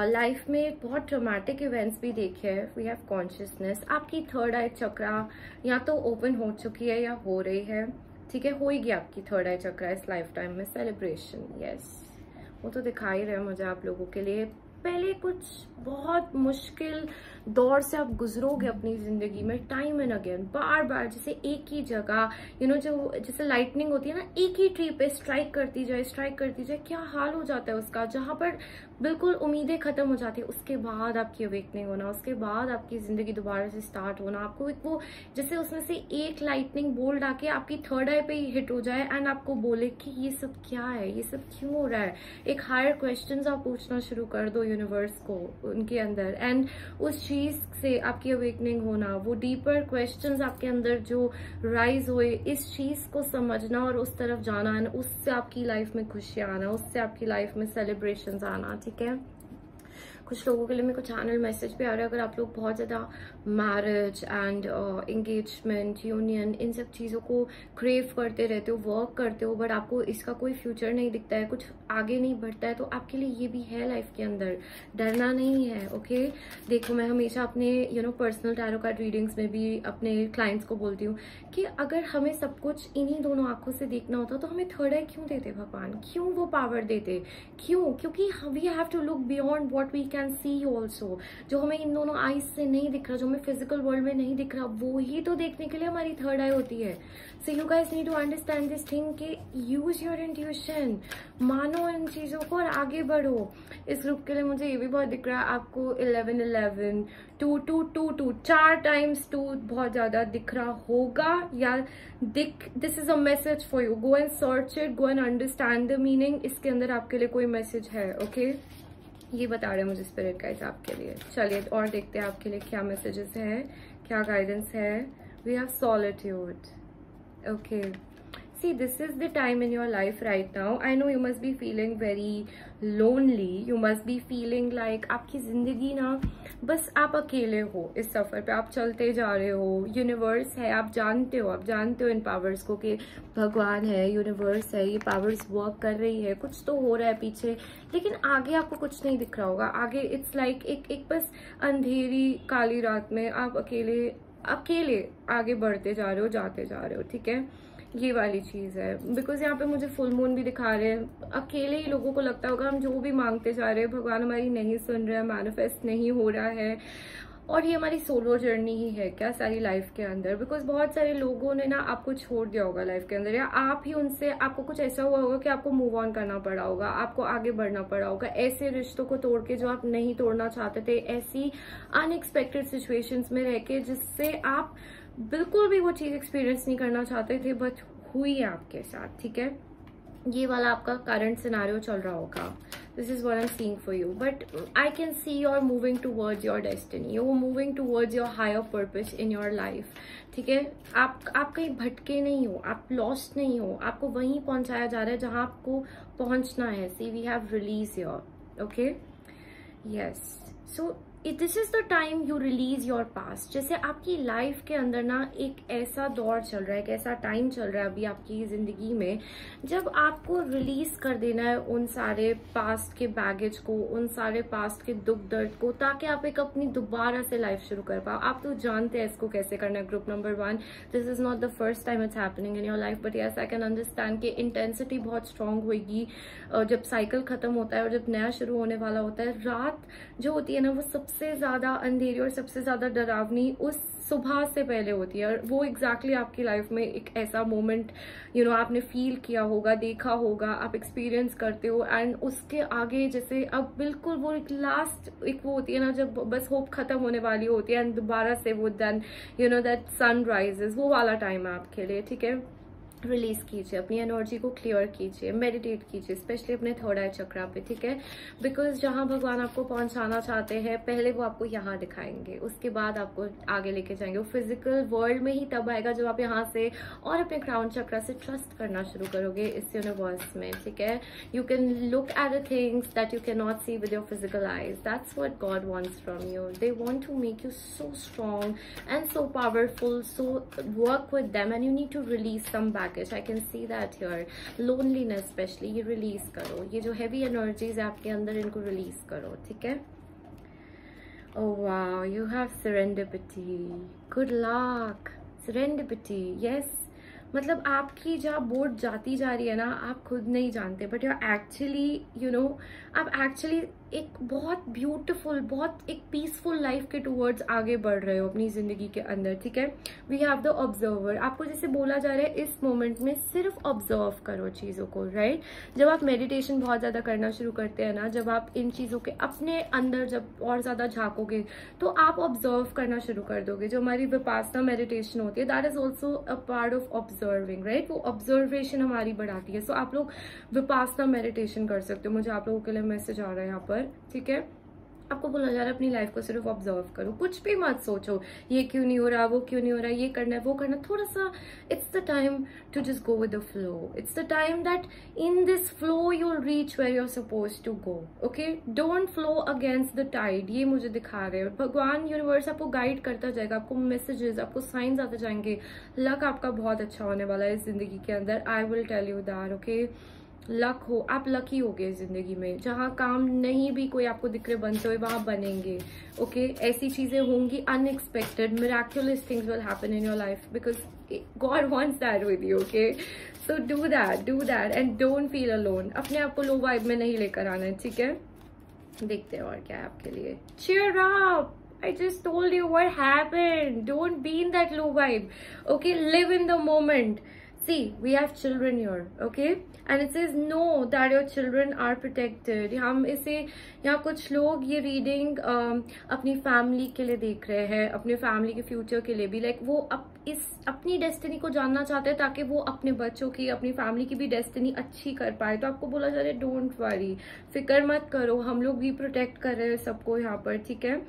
लाइफ में बहुत ट्रॉमेटिक इवेंट्स भी देखे हैं। वी हैव कॉन्शियसनेस, आपकी थर्ड आई चक्रा या तो ओपन हो चुकी है या हो रही है, ठीक है, होएगी आपकी थर्ड आई चक्रा इस लाइफ टाइम में। सेलिब्रेशन, यस, वो तो दिखा ही रहे मुझे आप लोगों के लिए। पहले कुछ बहुत मुश्किल दौर से आप गुजरोगे अपनी जिंदगी में, टाइम एंड अगेन, बार बार, जैसे एक ही जगह, यू नो, जो जैसे लाइटनिंग होती है ना, एक ही ट्री पे स्ट्राइक करती जाए, स्ट्राइक करती जाए, क्या हाल हो जाता है उसका, जहां पर बिल्कुल उम्मीदें खत्म हो जाती है, उसके बाद आपकी अवेकनिंग होना, उसके बाद आपकी जिंदगी दोबारा से स्टार्ट होना, आपको एक वो जैसे उसमें से एक लाइटनिंग बोल्ट आके आपकी थर्ड आई पे ही हिट हो जाए एंड आपको बोले कि ये सब क्या है, ये सब क्यों हो रहा है। एक हायर क्वेश्चंस आप पूछना शुरू कर दो यूनिवर्स को, उनके अंदर, एंड उस चीज से आपकी अवेकनिंग होना, वो डीपर क्वेश्चंस आपके अंदर जो राइज हुए, इस चीज को समझना और उस तरफ जाना, एंड उससे आपकी लाइफ में खुशियां आना, उससे आपकी लाइफ में सेलिब्रेशंस आना, ठीक है। कुछ लोगों के लिए मेरे को चैनल मैसेज भी आ रहा है, अगर आप लोग बहुत ज़्यादा मैरिज एंड एंगेजमेंट, यूनियन, इन सब चीज़ों को क्रेव करते रहते हो, वर्क करते हो, बट आपको इसका कोई फ्यूचर नहीं दिखता है, कुछ आगे नहीं बढ़ता है, तो आपके लिए ये भी है लाइफ के अंदर, डरना नहीं है, ओके। देखो, मैं हमेशा अपने पर्सनल टैरो कार्ड रीडिंग्स में भी अपने क्लाइंट्स को बोलती हूँ कि अगर हमें सब कुछ इन्हीं दोनों आंखों से देखना होता तो हमें थर्ड आई क्यों देते भगवान, क्यों वो पावर देते, क्यों? क्योंकि we have to look beyond what we can see also. जो हमें इन दोनों आईज से नहीं दिख रहा, जो हमें फिजिकल वर्ल्ड में नहीं दिख रहा, वो ही तो देखने के लिए हमारी थर्ड आई होती है। So you guys need to understand this thing कि यूज योर इंट्यूशन, मानो इन चीजों को और आगे बढ़ो। इस ग्रुप के लिए मुझे ये भी बहुत दिख रहा है, आपको 11-11, 2-2-2-2, 4 टाइम्स 2 बहुत ज्यादा दिख रहा होगा, या this is a message for you, go and search it, go and understand the meaning. इसके अंदर आपके लिए कोई मैसेज है, ओके। ये बता रहे हैं मुझे स्पिरिट गाइड्स आपके लिए। चलिए और देखते हैं आपके लिए क्या मैसेजेस है, क्या गाइडेंस है। We have solitude, okay. See, this is the time in your life right now. I know you must be feeling very lonely. You must be feeling like आपकी जिंदगी ना बस आप अकेले हो इस सफर पे, आप चलते जा रहे हो। यूनिवर्स है, आप जानते हो इन पावर्स को कि भगवान है, यूनिवर्स है, ये पावर्स वर्क कर रही है, कुछ तो हो रहा है पीछे, लेकिन आगे आपको कुछ नहीं दिख रहा होगा। आगे इट्स लाइक एक बस अंधेरी काली रात में आप अकेले आगे बढ़ते जा रहे हो, जाते जा रहे हो, ठीक है। ये वाली चीज है, बिकॉज यहाँ पे मुझे फुल मून भी दिखा रहे हैं। अकेले ही लोगों को लगता होगा हम जो भी मांगते जा रहे हैं भगवान हमारी नहीं सुन रहा है, मैनिफेस्ट नहीं हो रहा है, और ये हमारी सोलो जर्नी ही है क्या सारी लाइफ के अंदर। बिकॉज बहुत सारे लोगों ने ना आपको छोड़ दिया होगा लाइफ के अंदर, या आप ही उनसे, आपको कुछ ऐसा हुआ होगा कि आपको मूव ऑन करना पड़ा होगा, आपको आगे बढ़ना पड़ा होगा, ऐसे रिश्तों को तोड़ के जो आप नहीं तोड़ना चाहते थे, ऐसी अनएक्सपेक्टेड सिचुएशंस में रह के जिससे आप बिल्कुल भी वो चीज एक्सपीरियंस नहीं करना चाहते थे, बट हुई है आपके साथ, ठीक है। ये वाला आपका करंट सिनारियो चल रहा होगा। This is what I am seeing for you, but I can see you are moving towards your destiny, you are moving towards your higher purpose in your life, ठीक है। आप कहीं भटके नहीं हो, आप लॉस्ट नहीं हो, आपको वहीं पहुंचाया जा रहा है जहां आपको पहुंचना है। See we have release your, okay, yes. So this is the time you release your past. जैसे आपकी लाइफ के अंदर ना एक ऐसा दौर चल रहा है, एक ऐसा टाइम चल रहा है अभी आपकी जिंदगी में, जब आपको रिलीज कर देना है उन सारे पास्ट के बैगेज को, उन सारे पास्ट के दुख दर्द को, ताकि आप एक अपनी दोबारा से लाइफ शुरू कर पाओ। आप तो जानते हैं इसको कैसे करना है। Group number 1, this is not the first time it's happening in your life, but yes I can understand कि इंटेंसिटी बहुत स्ट्रांग होगी जब साइकिल खत्म होता है और जब नया शुरू होने वाला होता है। रात जो होती है ना, वो सबसे ज्यादा अंधेरी और सबसे ज्यादा डरावनी उस सुबह से पहले होती है। और वो एग्जैक्टली आपकी लाइफ में एक ऐसा मोमेंट आपने फील किया होगा, देखा होगा, आप एक्सपीरियंस करते हो। एंड उसके आगे जैसे अब बिल्कुल वो एक लास्ट एक वो होती है ना, जब बस होप खत्म होने वाली होती है एंड दोबारा से वो देन दैट सन राइजेस, वो वाला टाइम है आपके लिए। ठीक है, रिलीज कीजिए, अपनी एनर्जी को क्लियर कीजिए, मेडिटेट कीजिए, स्पेशली अपने थर्ड आई चक्रा पे। ठीक है, बिकॉज जहां भगवान आपको पहुंचाना चाहते हैं, पहले वो आपको यहाँ दिखाएंगे, उसके बाद आपको आगे लेके जाएंगे। वो फिजिकल वर्ल्ड में ही तब आएगा जब आप यहाँ से और अपने क्राउन चक्रा से ट्रस्ट करना शुरू करोगे इस यूनिवर्स में। ठीक है, you can look at the things that you can not see with your physical eyes. That's what God wants from you. They want to make you so strong and so powerful, so work with them and you need to release some back. I can see that here. Loneliness especially, ये release करो। ये जो heavy energies है आपके अंदर, इनको release करो। ठीक है, oh wow, you have serendipity. Good luck. Serendipity, yes. मतलब आपकी जहाँ बोट जाती जा रही है ना, आप खुद नहीं जानते, बट you're actually आप एक्चुअली एक बहुत ब्यूटिफुल, बहुत एक पीसफुल लाइफ के टूवर्ड्स आगे बढ़ रहे हो अपनी जिंदगी के अंदर। ठीक है, वी हैव द ऑब्जर्वर। आपको जैसे बोला जा रहा है इस मोमेंट में सिर्फ ऑब्जर्व करो चीजों को, राइट। जब आप मेडिटेशन बहुत ज्यादा करना शुरू करते हैं ना, जब आप इन चीजों के अपने अंदर जब और ज्यादा झांकोगे, तो आप ऑब्जर्व करना शुरू कर दोगे। जो हमारी विपासना मेडिटेशन होती है, that is also a part of observing, right. वो ऑब्जर्वेशन हमारी बढ़ाती है। सो आप लोग विपासना मेडिटेशन कर सकते हो। मुझे आप लोगों के लिए मैसेज आ रहा है यहाँ पर। ठीक है, आपको बोला जा रहा है अपनी लाइफ को सिर्फ ऑब्जर्व करो, कुछ भी मत सोचो ये क्यों नहीं हो रहा, वो क्यों नहीं हो रहा, ये करना है, वो करना। थोड़ा सा it's the time to just go with the flow. It's the time that in this flow you will reach where you are suppose to go. Okay, don't flow against the tide. ये मुझे दिखा रहे हैं भगवान, universe आपको guide करता जाएगा, आपको मैसेजेस, आपको साइंस आते जाएंगे। लक आपका बहुत अच्छा होने वाला है इस जिंदगी के अंदर। I will tell you that. Okay, luck हो, आप लकी हो गए जिंदगी में। जहां काम नहीं भी कोई आपको दिख रहे बनते हुए, वहां बनेंगे। ओके, ऐसी चीजें होंगी unexpected, miraculous things will happen in your life because God wants that with you. Okay, so do that and don't feel alone. अपने आप को लो वाइब में नहीं लेकर आना है। ठीक है, देखते हैं और क्या है आपके लिए। cheer up. I just told you what happened. Don't be in that low vibe. Okay, live in the moment. See, we have children here, okay? And it says know that your children are protected. हम इसे यहाँ कुछ लोग ये reading अपनी family के लिए देख रहे हैं, अपने फैमिली के फ्यूचर के लिए भी। लाइक वो अपनी डेस्टिनी को जानना चाहते हैं ताकि वो अपने बच्चों की, अपनी फैमिली की भी डेस्टिनी अच्छी कर पाए। तो आपको बोला जा रहा है डोंट वरी, फिक्र मत करो, हम लोग भी प्रोटेक्ट कर रहे हैं सबको यहाँ पर। ठीक है,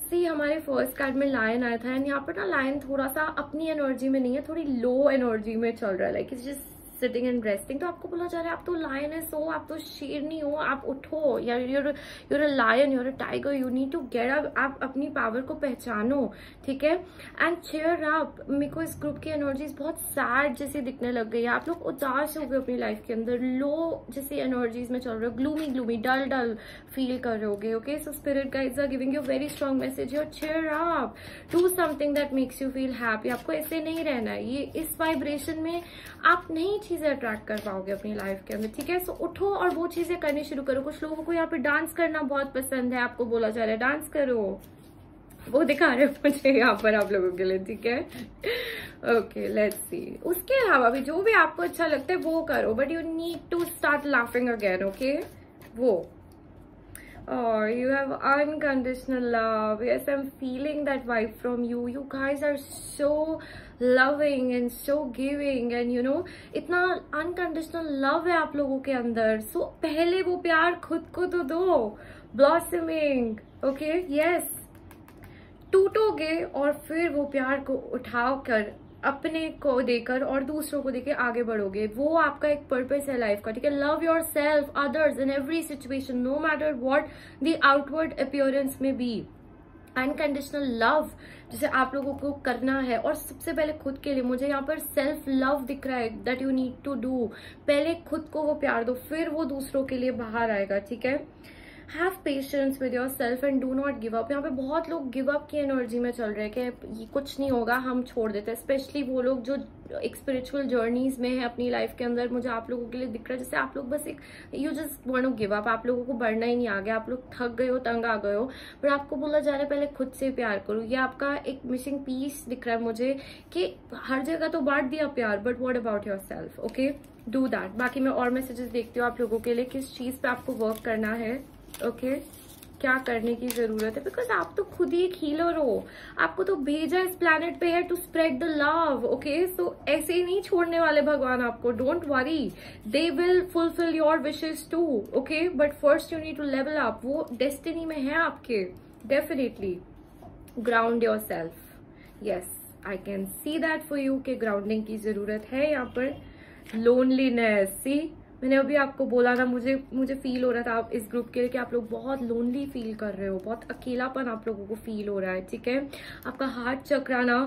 सी हमारे फर्स्ट कार्ड में लायन आया था एंड यहाँ पर ना लायन थोड़ा सा अपनी एनर्जी में नहीं है, थोड़ी लो एनर्जी में चल रहा है। Like it's just sitting and resting. तो आपको बोला जा रहा है आप तो लायन है, सो आप तो शेरनी हो, आप उठो। You're a lion, you're a tiger, you need to get up. आप अपनी पावर को पहचानो। ठीक है, एंड cheer up। मेरे को इस ग्रुप की एनर्जीज बहुत सैड जैसी दिखने लग गई है। आप लोग उदास हो गए अपनी लाइफ के अंदर, लो जैसी एनर्जीज में चल रहे हो, ग्लूमी डल फील कर रहे होगे। Okay, so spirit guides are giving you very strong message. Your cheer up, do something that makes you feel happy. आपको ऐसे नहीं रहना है। ये इस वाइब्रेशन में आप नहीं चीजें अट्रैक्ट कर पाओगे अपनी लाइफ के अंदर। ठीक है, सो उठो और वो चीजें करनी शुरू करो। कुछ लोगों को यहाँ पे डांस करना बहुत पसंद है, आपको बोला जा रहा है डांस करो। वो दिखा रहे मुझे यहाँ पर आप लोगों के लिए। ठीक है, ओके, लेट्स सी। उसके अलावा भी जो भी आपको अच्छा लगता है वो करो, but you need to start laughing again. Okay, वो Oh, you have unconditional love. Yes, I'm feeling that vibe from you. You guys are so loving and so giving and इतना unconditional love है आप लोगों के अंदर। So पहले वो प्यार खुद को तो दो। Blossoming, okay, yes। टूटोगे और फिर वो प्यार को उठाओ कर अपने को देकर और दूसरों को देकर आगे बढ़ोगे, वो आपका एक पर्पस है लाइफ का, ठीक है। Love yourself, others in every situation, no matter what the outward appearance में बी। अनकंडीशनल लव जैसे आप लोगों को करना है, और सबसे पहले खुद के लिए। मुझे यहाँ पर सेल्फ लव दिख रहा है that you need to do. पहले खुद को वो प्यार दो, फिर वो दूसरों के लिए बाहर आएगा, ठीक है। Have patience with your self and do not give up. यहाँ पे बहुत लोग गिव अप की एनर्जी में चल रहे हैं कि ये कुछ नहीं होगा, हम छोड़ देते हैं। स्पेशली वो लोग जो एक स्पिरिचुअल जर्नीज में है अपनी लाइफ के अंदर, मुझे आप लोगों के लिए दिख रहा है जैसे आप लोग बस एक you just want to give up, आप लोगों को बढ़ना ही नहीं आ गया, आप लोग थक गए हो, तंग आ गए हो। पर आपको बोला जा रहा है पहले खुद से प्यार करो। ये आपका एक मिसिंग पीस दिख रहा है मुझे कि हर जगह तो बांट दिया प्यार, but what about your self, okay, do that. बाकी मैं और मैसेजेस देखती हूँ आप लोगों के लिए, किस चीज पे आपको वर्क करना है, ओके, क्या करने की जरूरत है। बिकॉज आप तो खुद ही एक हीलर हो, आपको तो भेजा इस प्लैनेट पे है to spread the love, okay. So ऐसे ही नहीं छोड़ने वाले भगवान आपको, don't worry, they will fulfil your wishes too, okay. But first you need to level up, वो डेस्टिनी में है आपके, definitely. Ground yourself, yes I can see that for you कि ग्राउंडिंग की जरूरत है यहाँ पर। लोनलीनेस, सी मैंने अभी आपको बोला ना, मुझे फील हो रहा था आप इस ग्रुप के लिए कि आप लोग बहुत लोनली फील कर रहे हो, बहुत अकेलापन आप लोगों को फील हो रहा है, ठीक है। आपका हार्ट चक्रा ना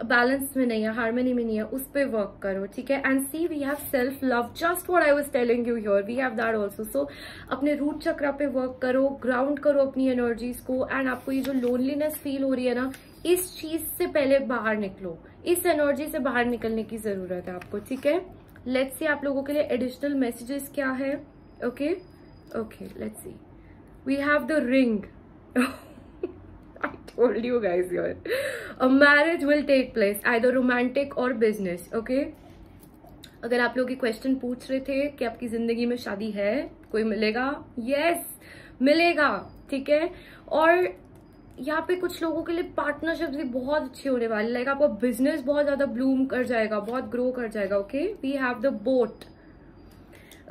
बैलेंस में नहीं है, हार्मनी में नहीं है, उस पे वर्क करो, ठीक है। And see we have self love, just what I was telling you here, we have that also. सो अपने रूट चक्रा पे वर्क करो, ग्राउंड करो अपनी एनर्जीज को। एंड आपको ये जो लोनलीनेस फील हो रही है ना, इस चीज से पहले बाहर निकलो, इस एनर्जी से बाहर निकलने की जरूरत है आपको, ठीक है। लेट्स सी आप लोगों के लिए एडिशनल मैसेजेस क्या है, okay okay, let's see. We have the ring, I told you guys here, a marriage will take place, either romantic or business, okay। अगर आप लोग ये क्वेश्चन पूछ रहे थे कि आपकी जिंदगी में शादी है, कोई मिलेगा, यस मिलेगा, ठीक है। और यहाँ पे कुछ लोगों के लिए पार्टनरशिप्स भी बहुत अच्छी होने वाली, लाइक आपका बिजनेस बहुत ज्यादा ब्लूम कर जाएगा, बहुत ग्रो कर जाएगा, okay. We have the boat,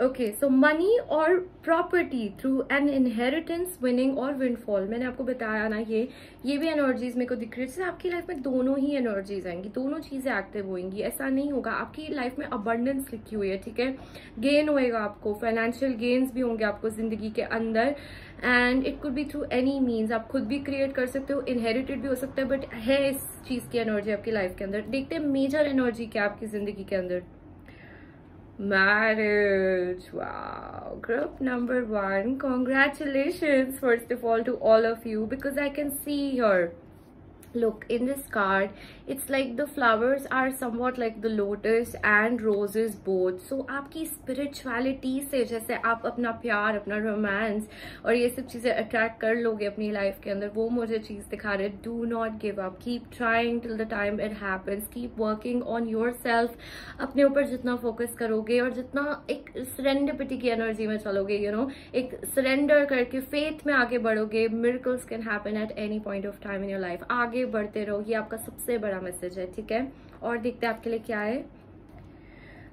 okay. So money और property through an inheritance, winning और विंडफॉल, मैंने आपको बताया ना, ये भी एनर्जीज मेरे को दिख रही है। जैसे आपकी लाइफ में दोनों ही एनर्जीज आएंगी, दोनों चीजें एक्टिव होंगी, ऐसा नहीं होगा। आपकी लाइफ में अबंडेंस लिखी हुई है, ठीक है। गेन होएगा आपको, फाइनेंशियल गेन्स भी होंगे आपको जिंदगी के अंदर। And it could be through any means, आप खुद भी क्रिएट कर सकते हो, इनहेरिटेड भी हो सकता है, बट है इस चीज की एनर्जी आपकी लाइफ के अंदर। देखते हैं मेजर एनर्जी क्या आपकी जिंदगी के अंदर। Marriage, wow, group number 1, congratulations first of all to all of you, because I can see here, look in this card, it's like the flowers are somewhat like the lotus and roses both. So आपकी spirituality से जैसे आप अपना प्यार, अपना romance और ये सब चीजें अट्रैक्ट कर लोगे अपनी लाइफ के अंदर, वो मुझे चीज दिखा रहे। Do not give up, keep trying till the time it happens, keep working on your self. अपने ऊपर जितना फोकस करोगे और जितना एक सरेंडरपिटी की एनर्जी में चलोगे, यू नो, एक सरेंडर करके फेथ में आगे बढ़ोगे, miracles can happen at any point of time in your life. आगे बढ़ते रहो, ये आपका सबसे बड़ा मैसेज है, ठीक है। और देखते हैं आपके लिए क्या है,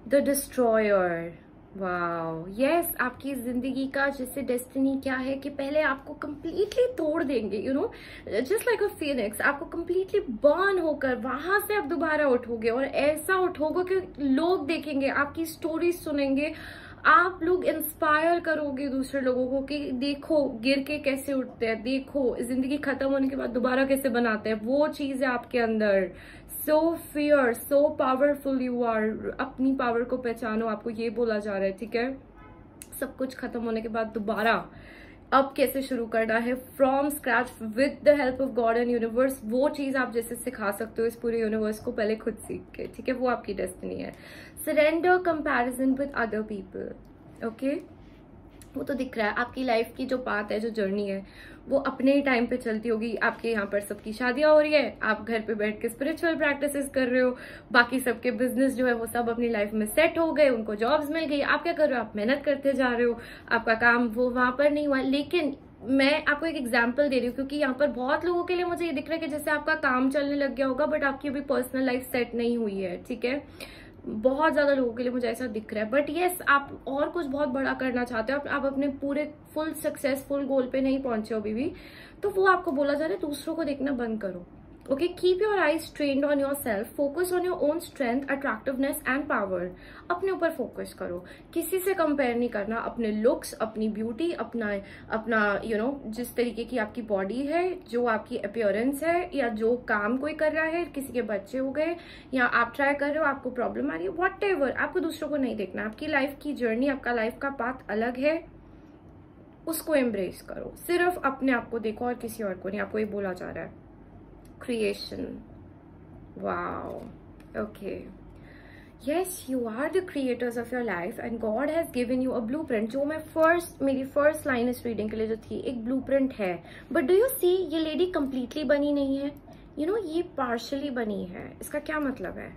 द डिस्ट्रॉयर, वाओ, यस। आपकी जिंदगी का जैसे डेस्टिनी क्या है कि पहले आपको कंप्लीटली तोड़ देंगे, you know, just like a Phoenix, आपको कंप्लीटली बर्न होकर वहां से आप दोबारा उठोगे, और ऐसा उठोगे कि लोग देखेंगे, आपकी स्टोरी सुनेंगे, आप लोग इंस्पायर करोगे दूसरे लोगों को कि देखो गिर के कैसे उठते हैं, देखो जिंदगी खत्म होने के बाद दोबारा कैसे बनाते हैं, वो चीज है आपके अंदर। So fear, so powerful you are, अपनी पावर को पहचानो, आपको ये बोला जा रहा है, ठीक है। सब कुछ खत्म होने के बाद दोबारा अब कैसे शुरू करना है, from scratch with the help of God and universe, वो चीज आप जैसे सिखा सकते हो इस पूरे यूनिवर्स को, पहले खुद सीख के, ठीक है। वो आपकी डेस्टिनी है। Surrender comparison with other people, okay. वो तो दिख रहा है आपकी लाइफ की जो पाथ है, जो जर्नी है, वो अपने ही टाइम पे चलती होगी। आपके यहाँ पर सबकी शादियां हो रही है, आप घर पे बैठ के स्पिरिचुअल प्रैक्टिसेस कर रहे हो, बाकी सबके बिजनेस जो है वो सब अपनी लाइफ में सेट हो गए, उनको जॉब्स मिल गई, आप क्या कर रहे हो, आप मेहनत करते जा रहे हो, आपका काम वो वहां पर नहीं हुआ। लेकिन मैं आपको एक एग्जाम्पल दे रही हूँ, क्योंकि यहाँ पर बहुत लोगों के लिए मुझे ये दिख रहा है कि जैसे आपका काम चलने लग गया होगा, बट आपकी अभी पर्सनल लाइफ सेट नहीं हुई है, ठीक है। बहुत ज्यादा लोगों के लिए मुझे ऐसा दिख रहा है। बट यस, आप और कुछ बहुत बड़ा करना चाहते हो, आप अपने पूरे फुल सक्सेसफुल गोल पे नहीं पहुंचे हो अभी भी, तो वो आपको बोला जा रहा है दूसरों को देखना बंद करो, Okay, keep your eyes trained on yourself. Focus on your own strength, attractiveness and power. अपने ऊपर फोकस करो, किसी से कंपेयर नहीं करना. अपने लुक्स, अपनी ब्यूटी, अपना जिस तरीके की आपकी बॉडी है, जो आपकी अपीयरेंस है, या जो काम कोई कर रहा है, किसी के बच्चे हो गए, या आप ट्राई कर रहे हो, आपको प्रॉब्लम आ रही है, व्हाटएवर, आपको दूसरों को नहीं देखना. आपकी लाइफ की जर्नी, आपका लाइफ का पाथ अलग है, उसको एम्ब्रेस करो. सिर्फ अपने आप को देखो और किसी और को नहीं. आपको ये बोला जा रहा है. Creation. Wow. Okay. Yes, you are the creators of your life and God has given you a blueprint. जो मैं मेरी फर्स्ट लाइन इस रीडिंग के लिए जो थी, एक ब्लूप्रिंट है. बट डू यू सी, ये लेडी कंप्लीटली बनी नहीं है, ये पार्शली बनी है. इसका क्या मतलब है?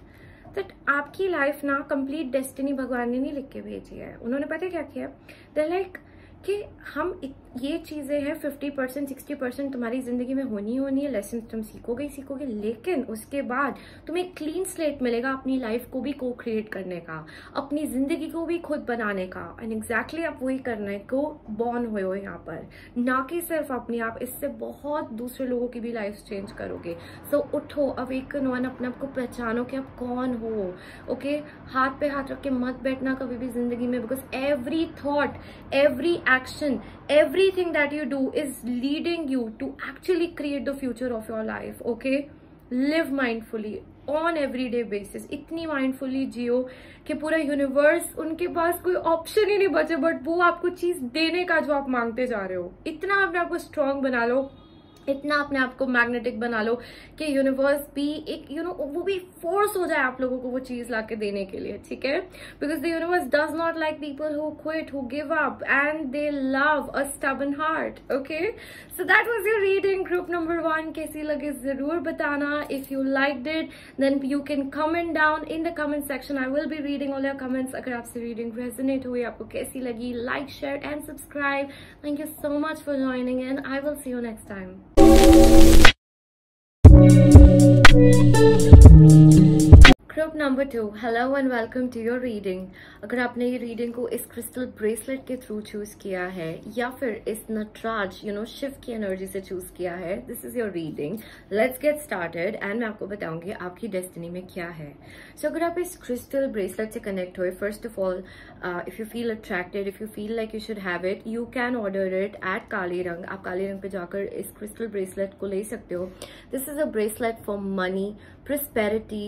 दैट आपकी लाइफ ना कंप्लीट डेस्टिनी भगवान ने नहीं लिख के भेजी है. उन्होंने पता क्या किया, दे लाइक कि हम ये चीजें हैं 50% 60% तुम्हारी जिंदगी में होनी है. लेसन तुम सीखोगे, लेकिन उसके बाद तुम्हें क्लीन स्लेट मिलेगा अपनी लाइफ को भी को क्रिएट करने का, अपनी जिंदगी को भी खुद बनाने का. एंड एग्जैक्टली आप वही करने को बॉर्न हुए हो यहाँ पर, ना कि सिर्फ अपनी. आप इससे बहुत दूसरे लोगों की भी लाइफ चेंज करोगे. सो उठो, अवेकन हो, अपने आप को पहचानो कि आप कौन हो. ओके, हाथ पे हाथ रख के मत बैठना कभी भी जिंदगी में, because every thought, every action, everything that you do is leading you to actually create the future of your life. Okay, live mindfully on everyday basis. इतनी mindfully जियो कि पूरा यूनिवर्स, उनके पास कोई ऑप्शन ही नहीं बचे बट वो आपको चीज देने का जो आप मांगते जा रहे हो. इतना अपने आप को स्ट्रांग बना लो, इतना अपने आप को मैग्नेटिक बना लो कि यूनिवर्स भी एक वो भी फोर्स हो जाए आप लोगों को वो चीज लाके देने के लिए. ठीक है, because the universe does not like people who quit, who give up, and they love a stubborn heart. Okay, so that was your reading group number 1. कैसी लगे जरूर बताना. If you liked it then you can comment down in the comment section. I will be reading all your comments. अगर आपसे reading resonate हुई, आपको कैसी लगी, like, share and subscribe. Thank you so much for joining and I will see you next time. Group number 2, hello and welcome to your reading. अगर आपने ये reading को इस क्रिस्टल ब्रेसलेट के थ्रू चूज किया है या फिर इस नटराज शिव की एनर्जी से चूज किया है, this is your reading. Let's get started and मैं आपको बताऊंगी आपकी डेस्टिनी में क्या है. सो अगर आप इस क्रिस्टल ब्रेसलेट से कनेक्ट हुए, first of all if you feel attracted, if you feel like you should have it, you can order it at Kali Rang. आप काली रंग पे जाकर इस क्रिस्टल ब्रेसलेट को ले सकते हो. This is a bracelet for money, prosperity,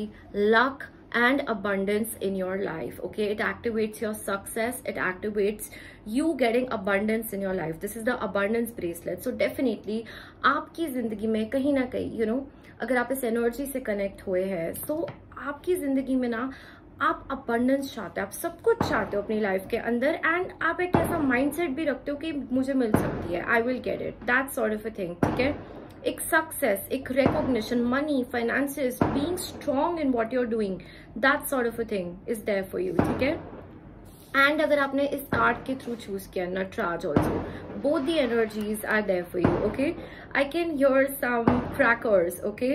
luck and abundance in your life. Okay, it activates your success, it activates you getting abundance in your life. This is the abundance bracelet. So definitely आपकी जिंदगी में कहीं ना कहीं अगर आप इस energy से कनेक्ट हुए हैं, तो आपकी जिंदगी में ना आप अबंडेंस चाहते हो, आप सब कुछ चाहते हो अपनी लाइफ के अंदर, एंड आप एक ऐसा माइंडसेट भी रखते हो कि मुझे मिल सकती है, I will get it, that sort of a thing. ठीक है, एक सक्सेस, एक recognition, money, finances, being strong in what you are doing, that sort of a thing is there for you. ठीक है, एंड अगर आपने इस कार्ड के थ्रू चूज किया Nataraj also, both the energies are there for you. Okay, I can hear some crackers. Okay,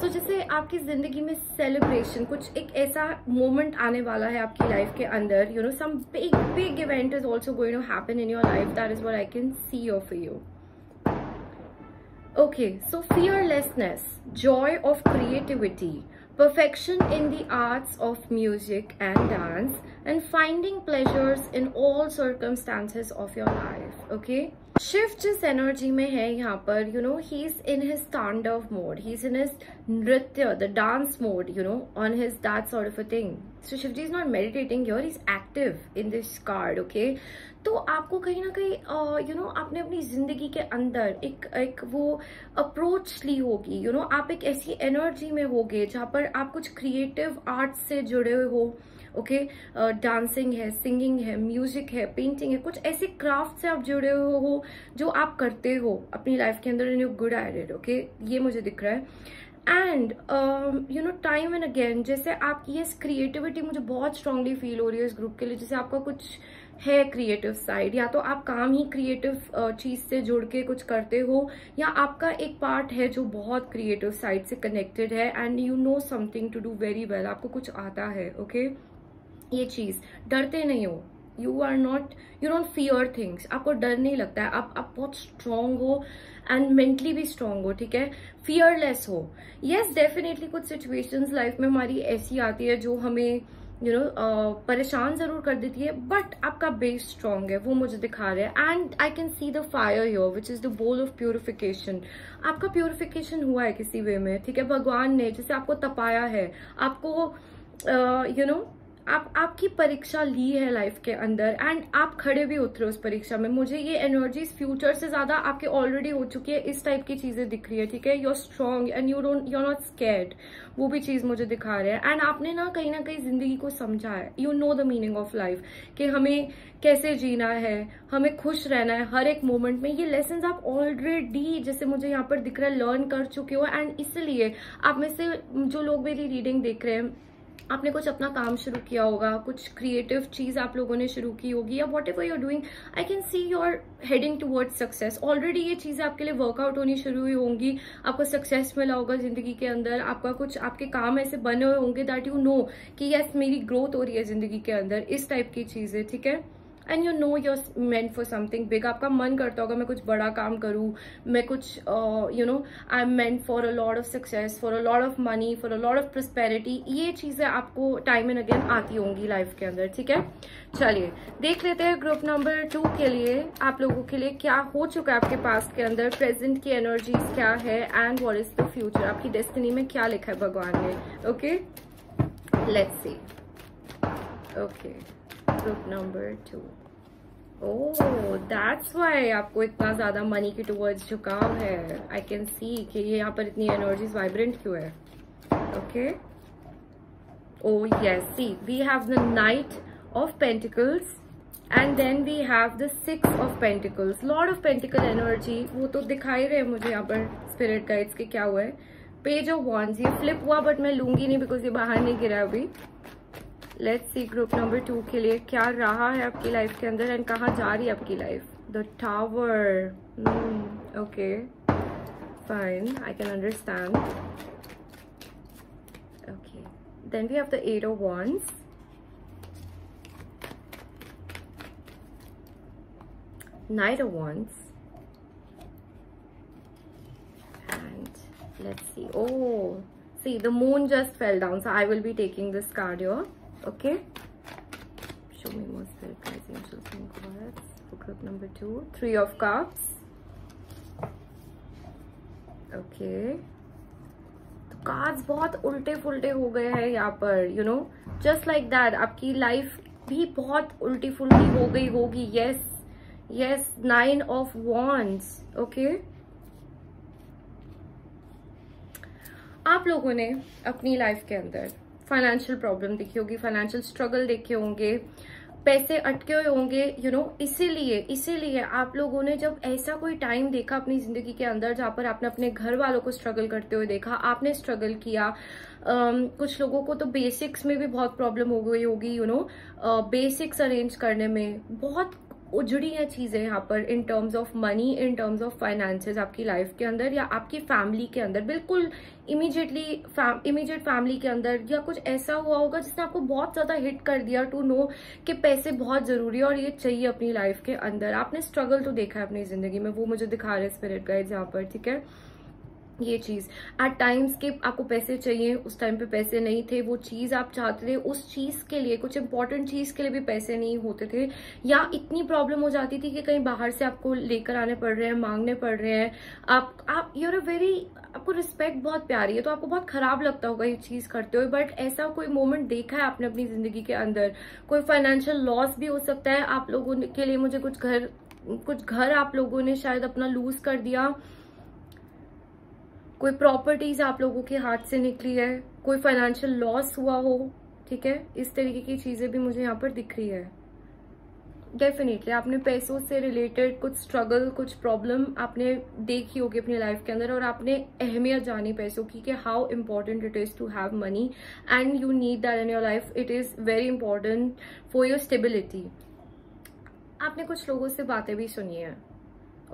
so जैसे आपकी जिंदगी में सेलिब्रेशन, कुछ एक ऐसा मोमेंट आने वाला है आपकी लाइफ के अंदर, some big event is also going to happen in your life. That is what I can see for you. Okay, so fearlessness, joy of creativity, perfection in the arts of music and dance, and finding pleasures in all circumstances of your life. Okay, Shiv जिस energy में है यहाँ पर, he is in his तांडव mode, he is in his नृत्य, the dance mode, on his that sort of a thing. So Shivji is not meditating here, he is active in this card. Okay, तो आपको कहीं ना कहीं आपने अपनी जिंदगी के अंदर एक वो अप्रोच ली होगी. आप एक ऐसी एनर्जी में होगे जहाँ पर आप कुछ क्रिएटिव आर्ट से जुड़े हुए हो. ओके, डांसिंग है, सिंगिंग है, म्यूजिक है, पेंटिंग है, कुछ ऐसे क्राफ्ट से आप जुड़े हुए हो जो आप करते हो अपनी लाइफ के अंदर, and you good at it. Okay, ये मुझे दिख रहा है. एंड टाइम एंड अगेन, जैसे आपकी ये क्रिएटिविटी मुझे बहुत स्ट्रांगली फील हो रही है इस ग्रुप के लिए. जैसे आपका कुछ है क्रिएटिव साइड, या तो आप काम ही क्रिएटिव चीज से जुड़ के कुछ करते हो, या आपका एक पार्ट है जो बहुत क्रिएटिव साइड से कनेक्टेड है, and you know something to do very well, आपको कुछ आता है. ओके, ये चीज, डरते नहीं हो. You are not, you don't fear things, आपको डर नहीं लगता है, आप बहुत स्ट्रांग हो एंड मेंटली भी स्ट्रांग हो, ठीक है, फियरलेस हो। यस डेफिनेटली कुछ सिचुएशंस लाइफ में हमारी ऐसी आती है जो हमें परेशान जरूर कर देती है, बट आपका बेस स्ट्रांग है, वो मुझे दिखा रहे हैं। And I can see the fire here which is the bowl of purification. आपका प्यूरिफिकेशन हुआ है किसी वे में, ठीक है, भगवान ने जैसे आपको तपाया है, आपको आपकी परीक्षा ली है लाइफ के अंदर, एंड आप खड़े भी उतरे उस परीक्षा में। मुझे ये एनर्जीज फ्यूचर से ज्यादा आपके ऑलरेडी हो चुकी है, इस टाइप की चीजें दिख रही है, ठीक है। You are strong and you not scared, वो भी चीज मुझे दिखा रहे हैं। एंड आपने ना कहीं जिंदगी को समझा है, you know the meaning of life, कि हमें कैसे जीना है, हमें खुश रहना है हर एक मोमेंट में। ये लेसन आप ऑलरेडी, जैसे मुझे यहाँ पर दिख रहा है, लर्न कर चुके हो। एंड इसलिए आप में से जो लोग मेरी रीडिंग देख रहे हैं, आपने कुछ अपना काम शुरू किया होगा, कुछ क्रिएटिव चीज आप लोगों ने शुरू की होगी, या whatever you're doing, I can see you're heading towards success. Already ये चीजें आपके लिए वर्कआउट होनी शुरू हुई होंगी, आपको सक्सेस मिला होगा जिंदगी के अंदर, आपका कुछ आपके काम ऐसे बने हुए होंगे दैट यू नो कि यस मेरी ग्रोथ हो रही है जिंदगी के अंदर, इस टाइप की चीजें, ठीक है। And you know you're meant for something big. आपका मन करता होगा मैं कुछ बड़ा काम करूं, मैं कुछ I am meant for a lot of success, for a lot of money, for a lot of prosperity. ये चीजें आपको टाइम एंड अगेन आती होंगी लाइफ के अंदर, ठीक है। चलिए देख लेते हैं ग्रुप नंबर 2 के लिए, आप लोगों के लिए क्या हो चुका है आपके पास्ट के अंदर, प्रेजेंट की एनर्जीज क्या है, and what is the future, आपकी डेस्टिनी में क्या लिखा है भगवान ने। Okay let's C. Okay group number 2। Oh that's why आपको इतना ज्यादा मनी के टुवर्ड्स झुकाव है। आई कैन सी कि ये यहाँ पर इतनी एनर्जीज वाइब्रेंट क्यों है। Okay oh yes, see we have the knight of pentacles and then we have the 6 of pentacles, lord of pentacle energy. वो तो दिखाई रहे मुझे यहाँ पर स्पिरिट गाइड्स के क्या हुआ है। पेज ऑफ वॉन्ड्स, ये फ्लिप हुआ बट मैं लूंगी नहीं बिकॉज ये बाहर नहीं गिरा अभी। लेट्स सी ग्रुप नंबर 2 के लिए क्या रहा है आपकी लाइफ के अंदर एंड कहाँ जा रही है आपकी life. The tower, okay fine, I can understand. Okay then we have the 8 of wands, Knight of wands, and let's see, oh see the moon just fell down, so I will be taking this card here. Okay, show me more spirit guides, angels and cards for group number 2. 3 of cups. Okay, तो cards बहुत उल्टे फुल्टे हो गए हैं यहाँ पर, you know just like that आपकी life भी बहुत उल्टी फुल्टी हो गई होगी। Yes yes, 9 of wands. Okay आप लोगों ने अपनी लाइफ के अंदर फाइनेंशियल प्रॉब्लम देखी होगी, फाइनेंशियल स्ट्रगल देखे होंगे, पैसे अटके हुए होंगे, यू नो। इसीलिए आप लोगों ने जब ऐसा कोई टाइम देखा अपनी जिंदगी के अंदर जहां पर आपने अपने घर वालों को स्ट्रगल करते हुए देखा, आपने स्ट्रगल किया, कुछ लोगों को तो बेसिक्स में भी बहुत प्रॉब्लम हो गई होगी, यू नो, बेसिक्स अरेंज करने में बहुत उजड़ी है चीजें यहाँ पर, in terms of money, in terms of finances आपकी लाइफ के अंदर या आपकी फैमिली के अंदर, बिल्कुल इमीडिएट फैमिली के अंदर, या कुछ ऐसा हुआ होगा जिसने आपको बहुत ज्यादा हिट कर दिया टू नो कि पैसे बहुत जरूरी है और ये चाहिए अपनी लाइफ के अंदर। आपने स्ट्रगल तो देखा है अपनी जिंदगी में, वो मुझे दिखा रहे स्पिरिट गाइड्स यहाँ पर, ठीक है। ये चीज एट टाइम्स के आपको पैसे चाहिए, उस टाइम पे पैसे नहीं थे, वो चीज आप चाहते थे, उस चीज के लिए, कुछ इंपॉर्टेंट चीज के लिए भी पैसे नहीं होते थे, या इतनी प्रॉब्लम हो जाती थी कि कहीं बाहर से आपको लेकर आने पड़ रहे हैं, मांगने पड़ रहे हैं। आप यूर अ वेरी, आपको रिस्पेक्ट बहुत प्यारी है तो आपको बहुत खराब लगता होगा ये चीज करते हुए, बट ऐसा कोई मोमेंट देखा है आपने अपनी जिंदगी के अंदर। कोई फाइनेंशियल लॉस भी हो सकता है आप लोगों के लिए, मुझे कुछ घर आप लोगों ने शायद अपना लूज कर दिया, कोई प्रॉपर्टीज आप लोगों के हाथ से निकली है, कोई फाइनेंशियल लॉस हुआ हो, ठीक है। इस तरीके की चीजें भी मुझे यहाँ पर दिख रही है। डेफिनेटली आपने पैसों से रिलेटेड कुछ स्ट्रगल, कुछ प्रॉब्लम आपने देखी होगी अपनी लाइफ के अंदर, और आपने अहमियत जानी पैसों की कि how important it is to have money and you need that in your life, it is very important for your stability. आपने कुछ लोगों से बातें भी सुनी है,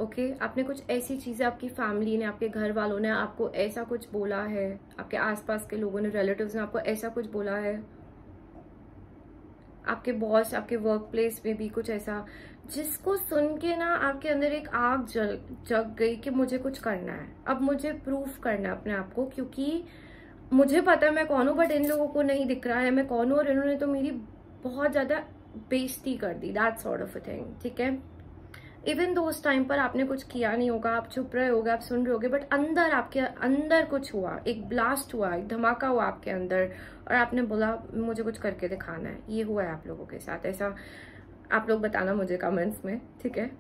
ओके आपने कुछ ऐसी चीजें, आपकी फैमिली ने, आपके घर वालों ने आपको ऐसा कुछ बोला है, आपके आसपास के लोगों ने, रिलेटिव्स ने आपको ऐसा कुछ बोला है, आपके बॉस, आपके वर्क प्लेस में भी कुछ ऐसा जिसको सुन के ना आपके अंदर एक आग जग गई कि मुझे कुछ करना है, अब मुझे प्रूफ करना है अपने आप को, क्योंकि मुझे पता है मैं कौन हूँ, बट इन लोगों को नहीं दिख रहा है मैं कौन हूँ, और इन्होंने तो मेरी बहुत ज्यादा बेइज्जती कर दी, that sort of a thing, ठीक है। इवन दो उस टाइम पर आपने कुछ किया नहीं होगा, आप चुप रहे होगे, आप सुन रहे होगे, बट अंदर आपके अंदर कुछ हुआ, एक ब्लास्ट हुआ, एक धमाका हुआ आपके अंदर, और आपने बोला मुझे कुछ करके दिखाना है। ये हुआ है आप लोगों के साथ, ऐसा आप लोग बताना मुझे कमेंट्स में, ठीक है।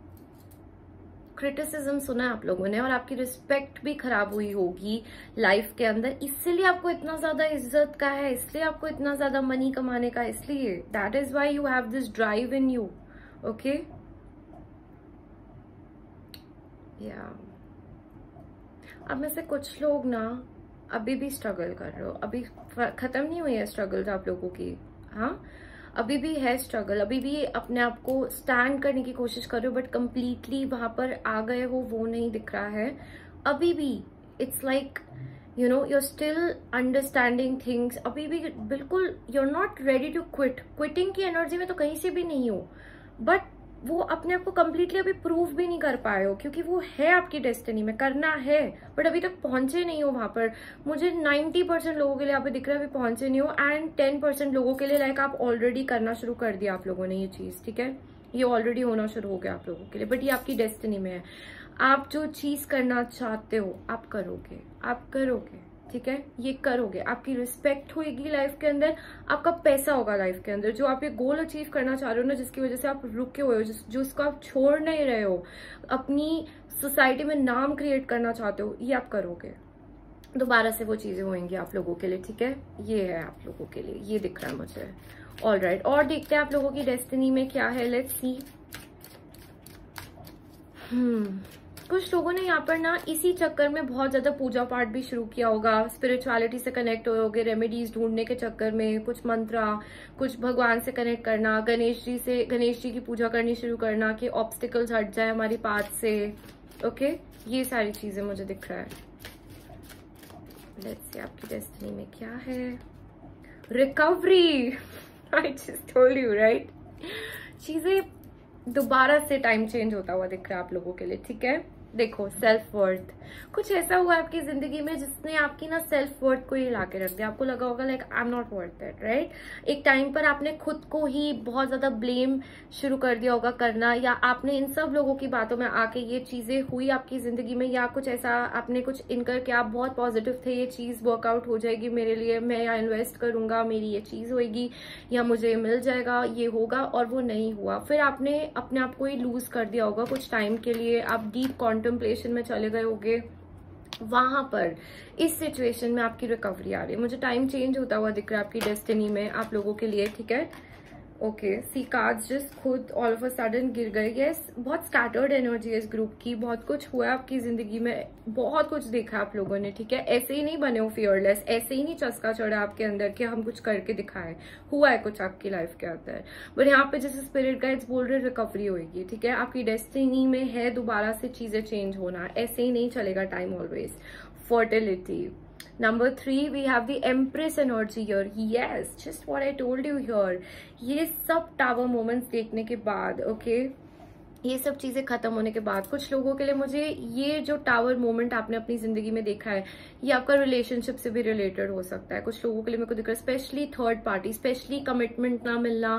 क्रिटिसिज्म सुना है आप लोगों ने, और आपकी रिस्पेक्ट भी खराब हुई होगी लाइफ के अंदर, इसलिए आपको इतना ज्यादा इज्जत का है, इसलिए आपको इतना ज्यादा मनी कमाने का, इसलिए that is why you have this drive in you, okay. या अब में से कुछ लोग ना अभी भी स्ट्रगल कर रहे हो, अभी खत्म नहीं हुई है स्ट्रगल्स आप लोगों की, हाँ अभी भी है स्ट्रगल, अभी भी अपने आप को स्टैंड करने की कोशिश कर रहे हो, बट कंप्लीटली वहां पर आ गए हो वो नहीं दिख रहा है अभी भी। It's like you know you are still understanding things, अभी भी बिल्कुल you are not ready to quit, quitting की एनर्जी में तो कहीं से भी नहीं हो, बट वो अपने आप को कम्प्लीटली अभी प्रूव भी नहीं कर पाए हो, क्योंकि वो है आपकी डेस्टिनी में, करना है, बट अभी तक पहुंचे नहीं हो वहां पर। मुझे 90% लोगों के लिए यहाँ पे दिख रहा है अभी पहुंचे नहीं हो, एंड 10% लोगों के लिए लाइक आप ऑलरेडी करना शुरू कर दिया आप लोगों ने ये चीज, ठीक है, ये ऑलरेडी होना शुरू हो गया आप लोगों के लिए, बट ये आपकी डेस्टिनी में है। आप जो चीज करना चाहते हो आप करोगे, आप करोगे, ठीक है, ये करोगे, आपकी रिस्पेक्ट होगी लाइफ के अंदर, आपका पैसा होगा लाइफ के अंदर, जो आप ये गोल अचीव करना चाह रहे हो ना, जिसकी वजह से आप रुके हुए हो, जो उसको आप छोड़ नहीं रहे हो, अपनी सोसाइटी में नाम क्रिएट करना चाहते हो, ये आप करोगे, दोबारा से वो चीजें होंगी आप लोगों के लिए, ठीक है। ये है आप लोगों के लिए, ये दिख रहा है मुझे, ऑलराइट। और देखते हैं आप लोगों की डेस्टिनी में क्या है, लेट्स सी। कुछ लोगों ने यहाँ पर ना इसी चक्कर में बहुत ज्यादा पूजा पाठ भी शुरू किया होगा, स्पिरिचुअलिटी से कनेक्ट हुए होगे, रेमेडीज ढूंढने के चक्कर में, कुछ मंत्रा, कुछ भगवान से कनेक्ट करना, गणेश जी की पूजा करनी शुरू करना कि ऑब्स्टिकल्स हट जाए हमारी पाथ से, ओके। ये सारी चीजें मुझे दिख रहा है। लेट्स सी आपकी डेस्टिनी में क्या है, recovery. I just told you right, चीजें दोबारा से टाइम चेंज होता हुआ दिख रहा है आप लोगों के लिए, ठीक है। देखो सेल्फ वर्थ, कुछ ऐसा हुआ आपकी जिंदगी में जिसने आपकी ना सेल्फ वर्थ को ही ला के रख दिया, आपको लगा होगा like I am not worth that, right. एक टाइम पर आपने खुद को ही बहुत ज्यादा ब्लेम शुरू कर दिया होगा करना, या आपने इन सब लोगों की बातों में आके ये चीजें हुई आपकी जिंदगी में, या कुछ ऐसा आपने कुछ इनकर के आप बहुत पॉजिटिव थे, ये चीज वर्कआउट हो जाएगी मेरे लिए, मैं यहाँ इन्वेस्ट करूंगा, मेरी ये चीज होगी, या मुझे मिल जाएगा, ये होगा, और वो नहीं हुआ। फिर आपने अपने आप को ही लूज कर दिया होगा कुछ टाइम के लिए, आप डीप कॉन्टेम्पलेशन में चले गए होगे, वहां पर इस सिचुएशन में आपकी रिकवरी आ रही है। मुझे टाइम चेंज होता हुआ दिख रहा है आपकी डेस्टिनी में आप लोगों के लिए, ठीक है। ओके, सी कार्ड्स जस्ट खुद ऑल ऑफ अ सडन गिर गए। यस, बहुत स्कैटर्ड एनर्जी है इस ग्रुप की, बहुत कुछ हुआ है आपकी जिंदगी में, बहुत कुछ देखा आप लोगों ने, ठीक है। ऐसे ही नहीं बने हो फियरलेस, ऐसे ही नहीं चस्का चढ़ा आपके अंदर कि हम कुछ करके दिखाएं, हुआ है कुछ आपकी लाइफ के अंदर, बट यहाँ पे जैसे स्पिरिट गाइड्स बोल रहे रिकवरी होगी, ठीक है। आपकी डेस्टिनी में है दोबारा से चीजें चेंज होना, ऐसे ही नहीं चलेगा time always. Fertility, Number 3, we have the Empress energy here. Yes, just what I told you here. ये सब टावर मोमेंट्स देखने के बाद, okay, ये सब चीजें खत्म होने के बाद कुछ लोगों के लिए मुझे ये जो टावर मोमेंट आपने अपनी जिंदगी में देखा है, ये आपका रिलेशनशिप से भी रिलेटेड हो सकता है। कुछ लोगों के लिए मेरे को दिख रहा है specially third party, specially commitment ना मिलना,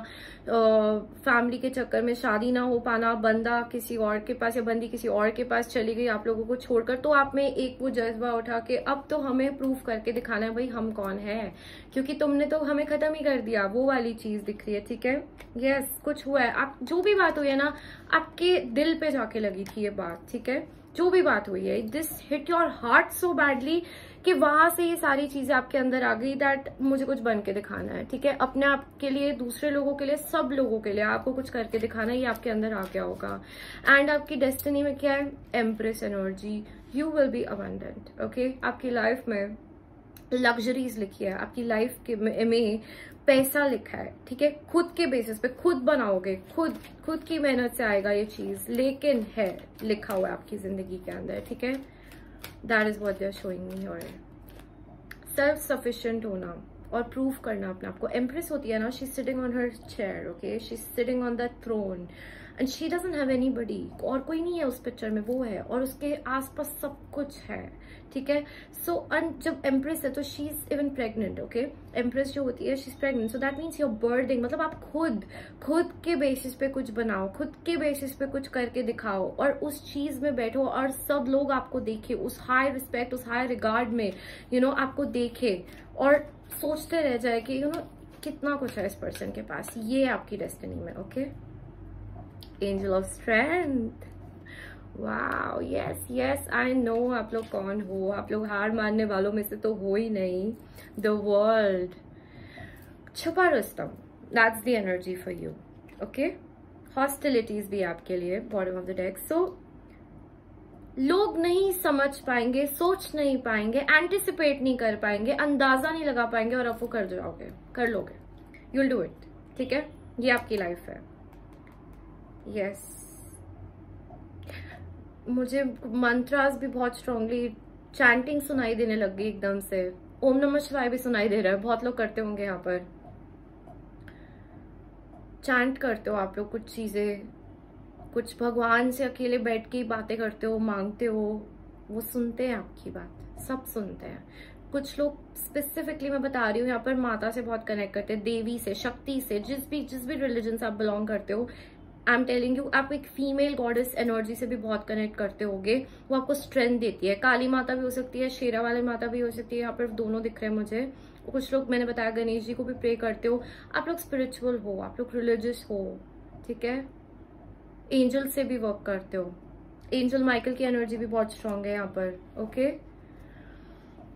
फैमिली के चक्कर में शादी ना हो पाना, बंदा किसी और के पास या बंदी किसी और के पास चली गई आप लोगों को छोड़कर, तो आप में एक वो जज्बा उठा के अब तो हमें प्रूफ करके दिखाना है भाई हम कौन है, क्योंकि तुमने तो हमें खत्म ही कर दिया, वो वाली चीज दिख रही है, ठीक है। यस, कुछ हुआ है, आप जो भी बात हुई है ना आपके दिल पे जाके लगी थी ये बात, ठीक है। जो भी बात हुई है, this hit your heart so badly कि वहां से ये सारी चीजें आपके अंदर आ गई दैट मुझे कुछ बन के दिखाना है, ठीक है। अपने आप के लिए, दूसरे लोगों के लिए, सब लोगों के लिए आपको कुछ करके दिखाना है, ये आपके अंदर आ गया होगा। एंड आपकी डेस्टिनी में क्या है, empress energy, you will be abundant, okay. आपकी लाइफ में लग्जरीज लिखी है, आपकी लाइफ के में पैसा लिखा है, ठीक है। खुद के बेसिस पे खुद बनाओगे, खुद की मेहनत से आएगा ये चीज, लेकिन है लिखा हुआ है आपकी जिंदगी के अंदर, ठीक है। That is what they are showing me here. Self sufficient होना, और प्रूव करना अपने आप को। एम्प्रेस होती है ना, she is sitting on her chair, okay, she is sitting on that throne and she doesn't have anybody, और कोई नहीं है उस पिक्चर में, वो है, और उसके आसपास सब कुछ है, ठीक है। सो जब एम्प्रेस है तो she is even pregnant, okay, empress जो होती है she is pregnant, so that means your berthing, मतलब आप खुद के बेसिस पे कुछ बनाओ, खुद के बेसिस पे कुछ करके दिखाओ, और उस चीज में बैठो और सब लोग आपको देखे, उस हाई रिस्पेक्ट, उस हाई रिगार्ड में, यू नो, आपको देखे और सोचते रह जाए कि यू नो कितना कुछ है इस पर्सन के पास। ये आपकी डेस्टिनी में, okay. Angel of strength, wow, yes yes, I know आप लोग कौन हो, आप लोग हार मानने वालों में से तो हो ही नहीं। द वर्ल्ड, छुपा Rustam, that's the energy for you, okay. Hostilities भी आपके लिए, बॉटम ऑफ द डेक। सो लोग नहीं समझ पाएंगे, सोच नहीं पाएंगे, एंटिसिपेट नहीं कर पाएंगे, अंदाजा नहीं लगा पाएंगे, और आप वो कर जाओगे, कर लोगे, यू विल डू इट, ठीक है। ये आपकी लाइफ है, यस। मुझे मंत्रास भी बहुत स्ट्रांगली, चैंटिंग सुनाई देने लग गई एकदम से, ओम नमः शिवाय भी सुनाई दे रहा है, बहुत लोग करते होंगे यहाँ पर, चैंट करते हो आप लोग कुछ चीजें, कुछ भगवान से अकेले बैठ के बातें करते हो, मांगते हो, वो सुनते हैं आपकी बात, सब सुनते हैं। कुछ लोग स्पेसिफिकली मैं बता रही हूँ यहाँ पर माता से बहुत कनेक्ट करते हैं, देवी से, शक्ति से, जिस भी रिलीजन से आप बिलोंग करते हो, आई एम टेलिंग यू, आप एक फीमेल गॉडेस एनर्जी से भी बहुत कनेक्ट करते होगे, वो आपको स्ट्रेंथ देती है। काली माता भी हो सकती है, शेरा वाली माता भी हो सकती है, यहाँ पर दोनों दिख रहे हैं मुझे। कुछ लोग, मैंने बताया, गणेश जी को भी प्रे करते हो, आप लोग स्पिरिचुअल हो, आप लोग रिलीजियस हो, ठीक है। एंजल से भी वर्क करते हो, एंजल माइकल की एनर्जी भी बहुत स्ट्रांग है यहाँ पर, ओके,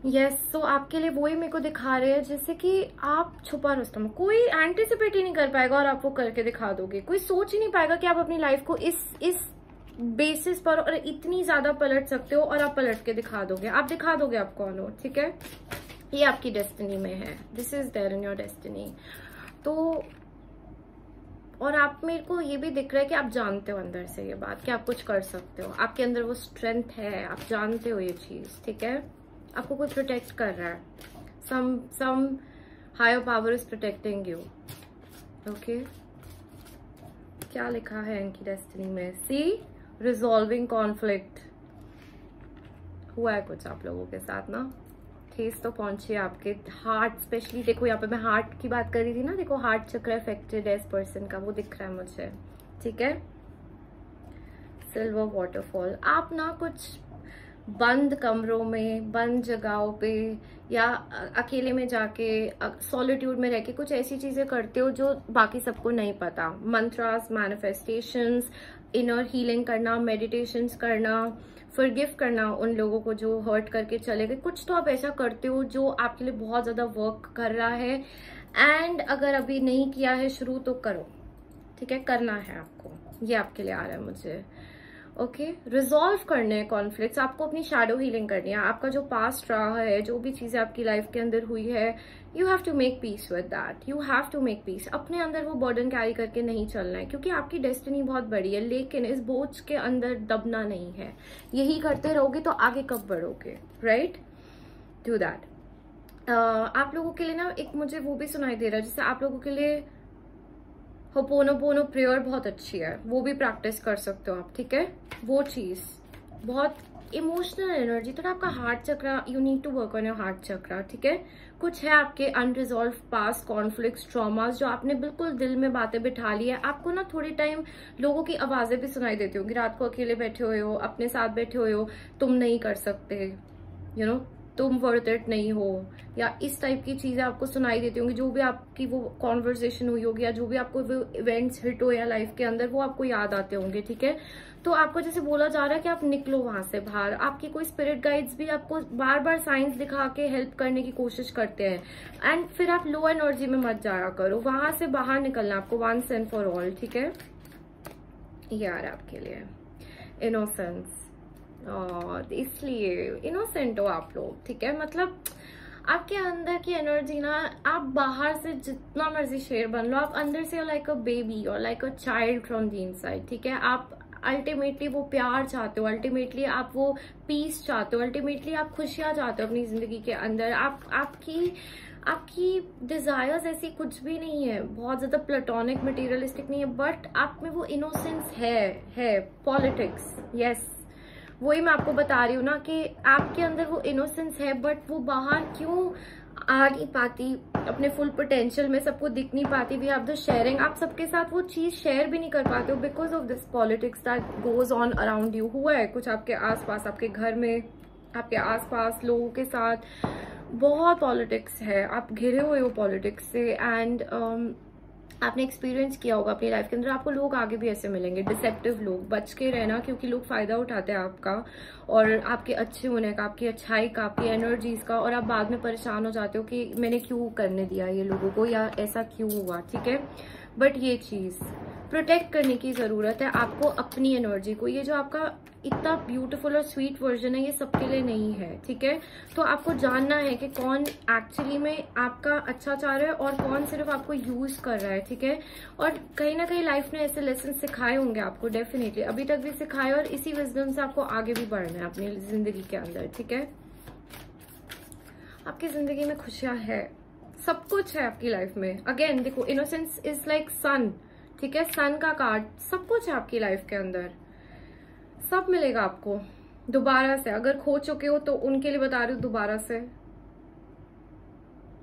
यस। सो आपके लिए वही मेरे को दिखा रहे हैं, जैसे कि आप छुपा रुस्तम, कोई एंटिसिपेट ही नहीं कर पाएगा और आप वो करके दिखा दोगे, कोई सोच ही नहीं पाएगा कि आप अपनी लाइफ को इस बेसिस पर और इतनी ज्यादा पलट सकते हो, और आप पलट के दिखा दोगे, आप दिखा दोगे आप कौन हो, ठीक है। ये आपकी डेस्टिनी में है, this is there in your destiny. तो और आप, मेरे को ये भी दिख रहा है कि आप जानते हो अंदर से ये बात कि आप कुछ कर सकते हो, आपके अंदर वो स्ट्रेंथ है, आप जानते हो ये चीज, ठीक है। आपको कोई प्रोटेक्ट कर रहा है, some higher power is protecting you, okay. क्या लिखा है इनकी डेस्टिनी में, सी रिजॉल्विंग कॉन्फ्लिक्ट, हुआ है कुछ आप लोगों के साथ ना, ठेस तो पहुंची है आपके हार्ट, स्पेशली देखो यहाँ पे मैं हार्ट की बात कर रही थी ना, देखो हार्ट चक्र अफेक्टेड है इस पर्सन का, वो दिख रहा है मुझे, ठीक है। सिल्वर वाटरफॉल, आप ना कुछ बंद कमरों में, बंद जगहों पे, या अकेले में जाके सॉलिट्यूड में रह के कुछ ऐसी चीजें करते हो जो बाकी सबको नहीं पता। मंत्रास, मैनिफेस्टेशंस, इनर हीलिंग करना, मेडिटेशंस करना, फॉरगिव करना उन लोगों को जो हर्ट करके चले गए, कुछ तो आप ऐसा करते हो जो आपके लिए बहुत ज्यादा वर्क कर रहा है, एंड अगर अभी नहीं किया है शुरू तो करो, ठीक है, करना है आपको, ये आपके लिए आ रहा है मुझे, ओके। रिजॉल्व करने हैं कॉन्फ्लिक्ट्स, आपको अपनी शैडो हीलिंग करनी है, आपका जो पास्ट रहा है, जो भी चीजें आपकी लाइफ के अंदर हुई है, you have to make peace with that, you have to make peace. अपने अंदर वो बर्डन कैरी करके नहीं चलना है, क्योंकि आपकी डेस्टिनी बहुत बड़ी है, लेकिन इस बोझ के अंदर दबना नहीं है, यही करते रहोगे तो आगे कब बढ़ोगे, राइट, डू दैट। आप लोगों के लिए ना एक मुझे वो भी सुनाई दे रहा है, जैसे आप लोगों के लिए होपोनोपोनो प्रेयर बहुत अच्छी है, वो भी प्रैक्टिस कर सकते हो आप, ठीक है। वो चीज बहुत इमोशनल एनर्जी, तो आपका heart chakra, you need to work on your heart chakra, ठीक है। कुछ है आपके अनरिजॉल्व पास्ट कॉन्फ्लिक्ट्स, ट्रॉमास, जो आपने बिल्कुल दिल में बातें बिठा ली है। आपको ना थोड़े टाइम लोगों की आवाजें भी सुनाई देती होंगी, रात को अकेले बैठे हुए हो, अपने साथ बैठे हुए हो, तुम नहीं कर सकते, यू नो, तुम वर्थ इट नहीं हो, या इस टाइप की चीजें आपको सुनाई देती होंगी, जो भी आपकी वो कॉन्वर्सेशन हुई होगी, या जो भी आपको वो इवेंट्स हिट हो या लाइफ के अंदर, वो आपको याद आते होंगे, ठीक है। तो आपको जैसे बोला जा रहा है कि आप निकलो वहां से बाहर, आपकी कोई स्पिरिट गाइड्स भी आपको बार बार साइंस दिखा के हेल्प करने की कोशिश करते हैं, एंड फिर आप लो एनर्जी में मत जाया करो, वहां से बाहर निकलना आपको वंस एंड फॉर ऑल, ठीक है। यार आपके लिए इनोसेंस, और इसलिए इनोसेंट हो आप लोग, ठीक है। मतलब आपके अंदर की एनर्जी ना, आप बाहर से जितना मर्जी शेर बन लो, आप अंदर से लाइक अ बेबी और like a child from the inside, ठीक है। आप अल्टीमेटली वो प्यार चाहते हो, अल्टीमेटली आप वो पीस चाहते हो, अल्टीमेटली आप खुशियां चाहते हो अपनी जिंदगी के अंदर। आपकी आपकी डिजायर्स ऐसी कुछ भी नहीं है, बहुत ज्यादा प्लेटोनिक मटेरियलिस्टिक नहीं है, बट आप में वो इनोसेंस है पॉलिटिक्स, यस वही मैं आपको बता रही हूँ ना कि आपके अंदर वो इनोसेंस है, बट वो बाहर क्यों आ नहीं पाती, अपने फुल पोटेंशियल में सबको दिख नहीं पाती। वी हैव द शेयरिंग, आप सबके साथ वो चीज शेयर भी नहीं कर पाते हो because of this politics that goes on around you. हुआ है कुछ आपके आसपास, आपके घर में, आपके आसपास लोगों के साथ बहुत पॉलिटिक्स है, आप घिरे हुए हो पॉलिटिक्स से। एंड आपने एक्सपीरियंस किया होगा अपनी लाइफ के अंदर, आपको लोग आगे भी ऐसे मिलेंगे, डिसेप्टिव लोग, बच के रहना क्योंकि लोग फायदा उठाते हैं आपका और आपके अच्छे होने का, आपकी अच्छाई का, आपकी एनर्जीज का, और आप बाद में परेशान हो जाते हो कि मैंने क्यों करने दिया ये लोगों को या ऐसा क्यों हुआ, ठीक है। बट ये चीज प्रोटेक्ट करने की जरूरत है आपको अपनी एनर्जी को। ये जो आपका इतना ब्यूटीफुल और स्वीट वर्जन है ये सबके लिए नहीं है, ठीक है। तो आपको जानना है कि कौन एक्चुअली में आपका अच्छा चाह रहा है और कौन सिर्फ आपको यूज कर रहा है, ठीक है। और कहीं ना कहीं लाइफ ने ऐसे लेसन सिखाए होंगे आपको, डेफिनेटली अभी तक भी सिखाए, और इसी विजडम से आपको आगे भी बढ़ना है अपनी जिंदगी के अंदर, ठीक है। आपकी जिंदगी में खुशियां है, सब कुछ है आपकी लाइफ में। अगेन देखो, इनोसेंस इज लाइक सन, ठीक है, सन का कार्ड, सब कुछ है आपकी लाइफ के अंदर, सब मिलेगा आपको दोबारा से। अगर खो चुके हो तो उनके लिए बता रही हूँ दोबारा से,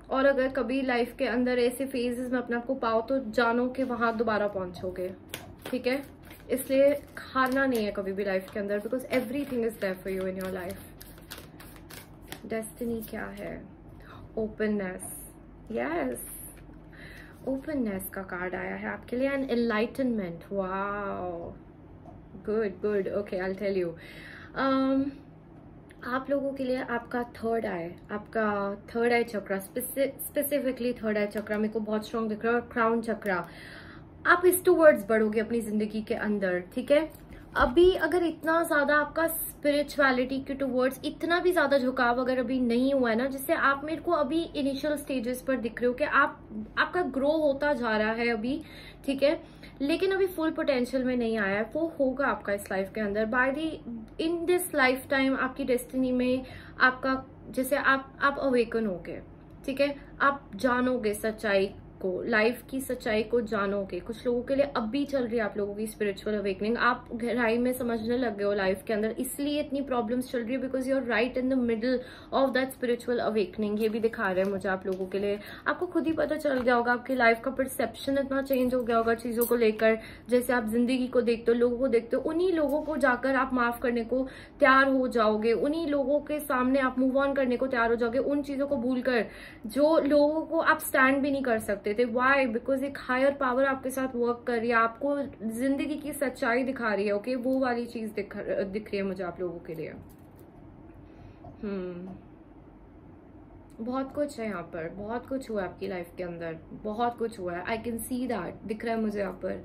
और अगर कभी लाइफ के अंदर ऐसे फेजेस में अपने आप को पाओ तो जानो कि वहां दोबारा पहुंचोगे, ठीक है। इसलिए हारना नहीं है कभी भी लाइफ के अंदर, because everything is there for you in your life. Destiny क्या है? ओपननेस, यस, ओपननेस का कार्ड आया है आपके लिए, and enlightenment. Wow, good good, okay, I will tell you. आप लोगों के लिए आपका थर्ड आई, आपका third eye chakra, specifically third eye chakra मेरे को बहुत स्ट्रॉन्ग दिख रहा है, और क्राउन चक्रा। आप इस टूवर्ड्स बढ़ोगे अपनी जिंदगी के अंदर, ठीक है। अभी अगर इतना ज्यादा आपका स्पिरिचुअलिटी के टूवर्ड्स इतना भी ज्यादा झुकाव अगर अभी नहीं हुआ है ना, जिससे आप मेरे को अभी इनिशियल स्टेजेस पर दिख रहे हो कि आपका ग्रो होता जा रहा है अभी, ठीक है, लेकिन अभी फुल पोटेंशियल में नहीं आया है, वो होगा आपका इस लाइफ के अंदर। By the in this life time आपकी डेस्टिनी में आपका, जैसे आप अवेकन होगे, ठीक है, आप जानोगे सच्चाई को, लाइफ की सच्चाई को जानोगे। कुछ लोगों के लिए अब भी चल रही है आप लोगों की स्पिरिचुअल अवेकनिंग, आप गहराई में समझने लग गए हो लाइफ के अंदर, इसलिए इतनी प्रॉब्लम्स चल रही है, because you are right in the middle of that spiritual awakening. ये भी दिखा रहे हैं मुझे आप लोगों के लिए, आपको खुद ही पता चल गया होगा, आपकी लाइफ का परसेप्शन इतना चेंज हो गया होगा चीजों को लेकर। जैसे आप जिंदगी को देखते हो, लोगों को देखते हो, उन्हीं लोगों को जाकर आप माफ करने को तैयार हो जाओगे, उन्हीं लोगों के सामने आप मूव ऑन करने को तैयार हो जाओगे, उन चीजों को भूलकर जो लोगों को आप स्टैंड भी नहीं कर सकते थे। वाई? बिकॉज एक हायर पावर आपके साथ वर्क कर रही है, आपको जिंदगी की सच्चाई दिखा रही है, ओके, वो वाली चीज दिख रही है मुझे आप लोगों के लिए। बहुत कुछ है यहाँ पर, बहुत कुछ हुआ है आपकी लाइफ के अंदर, बहुत कुछ हुआ है, आई कैन सी दैट, दिख रहा है मुझे यहाँ पर।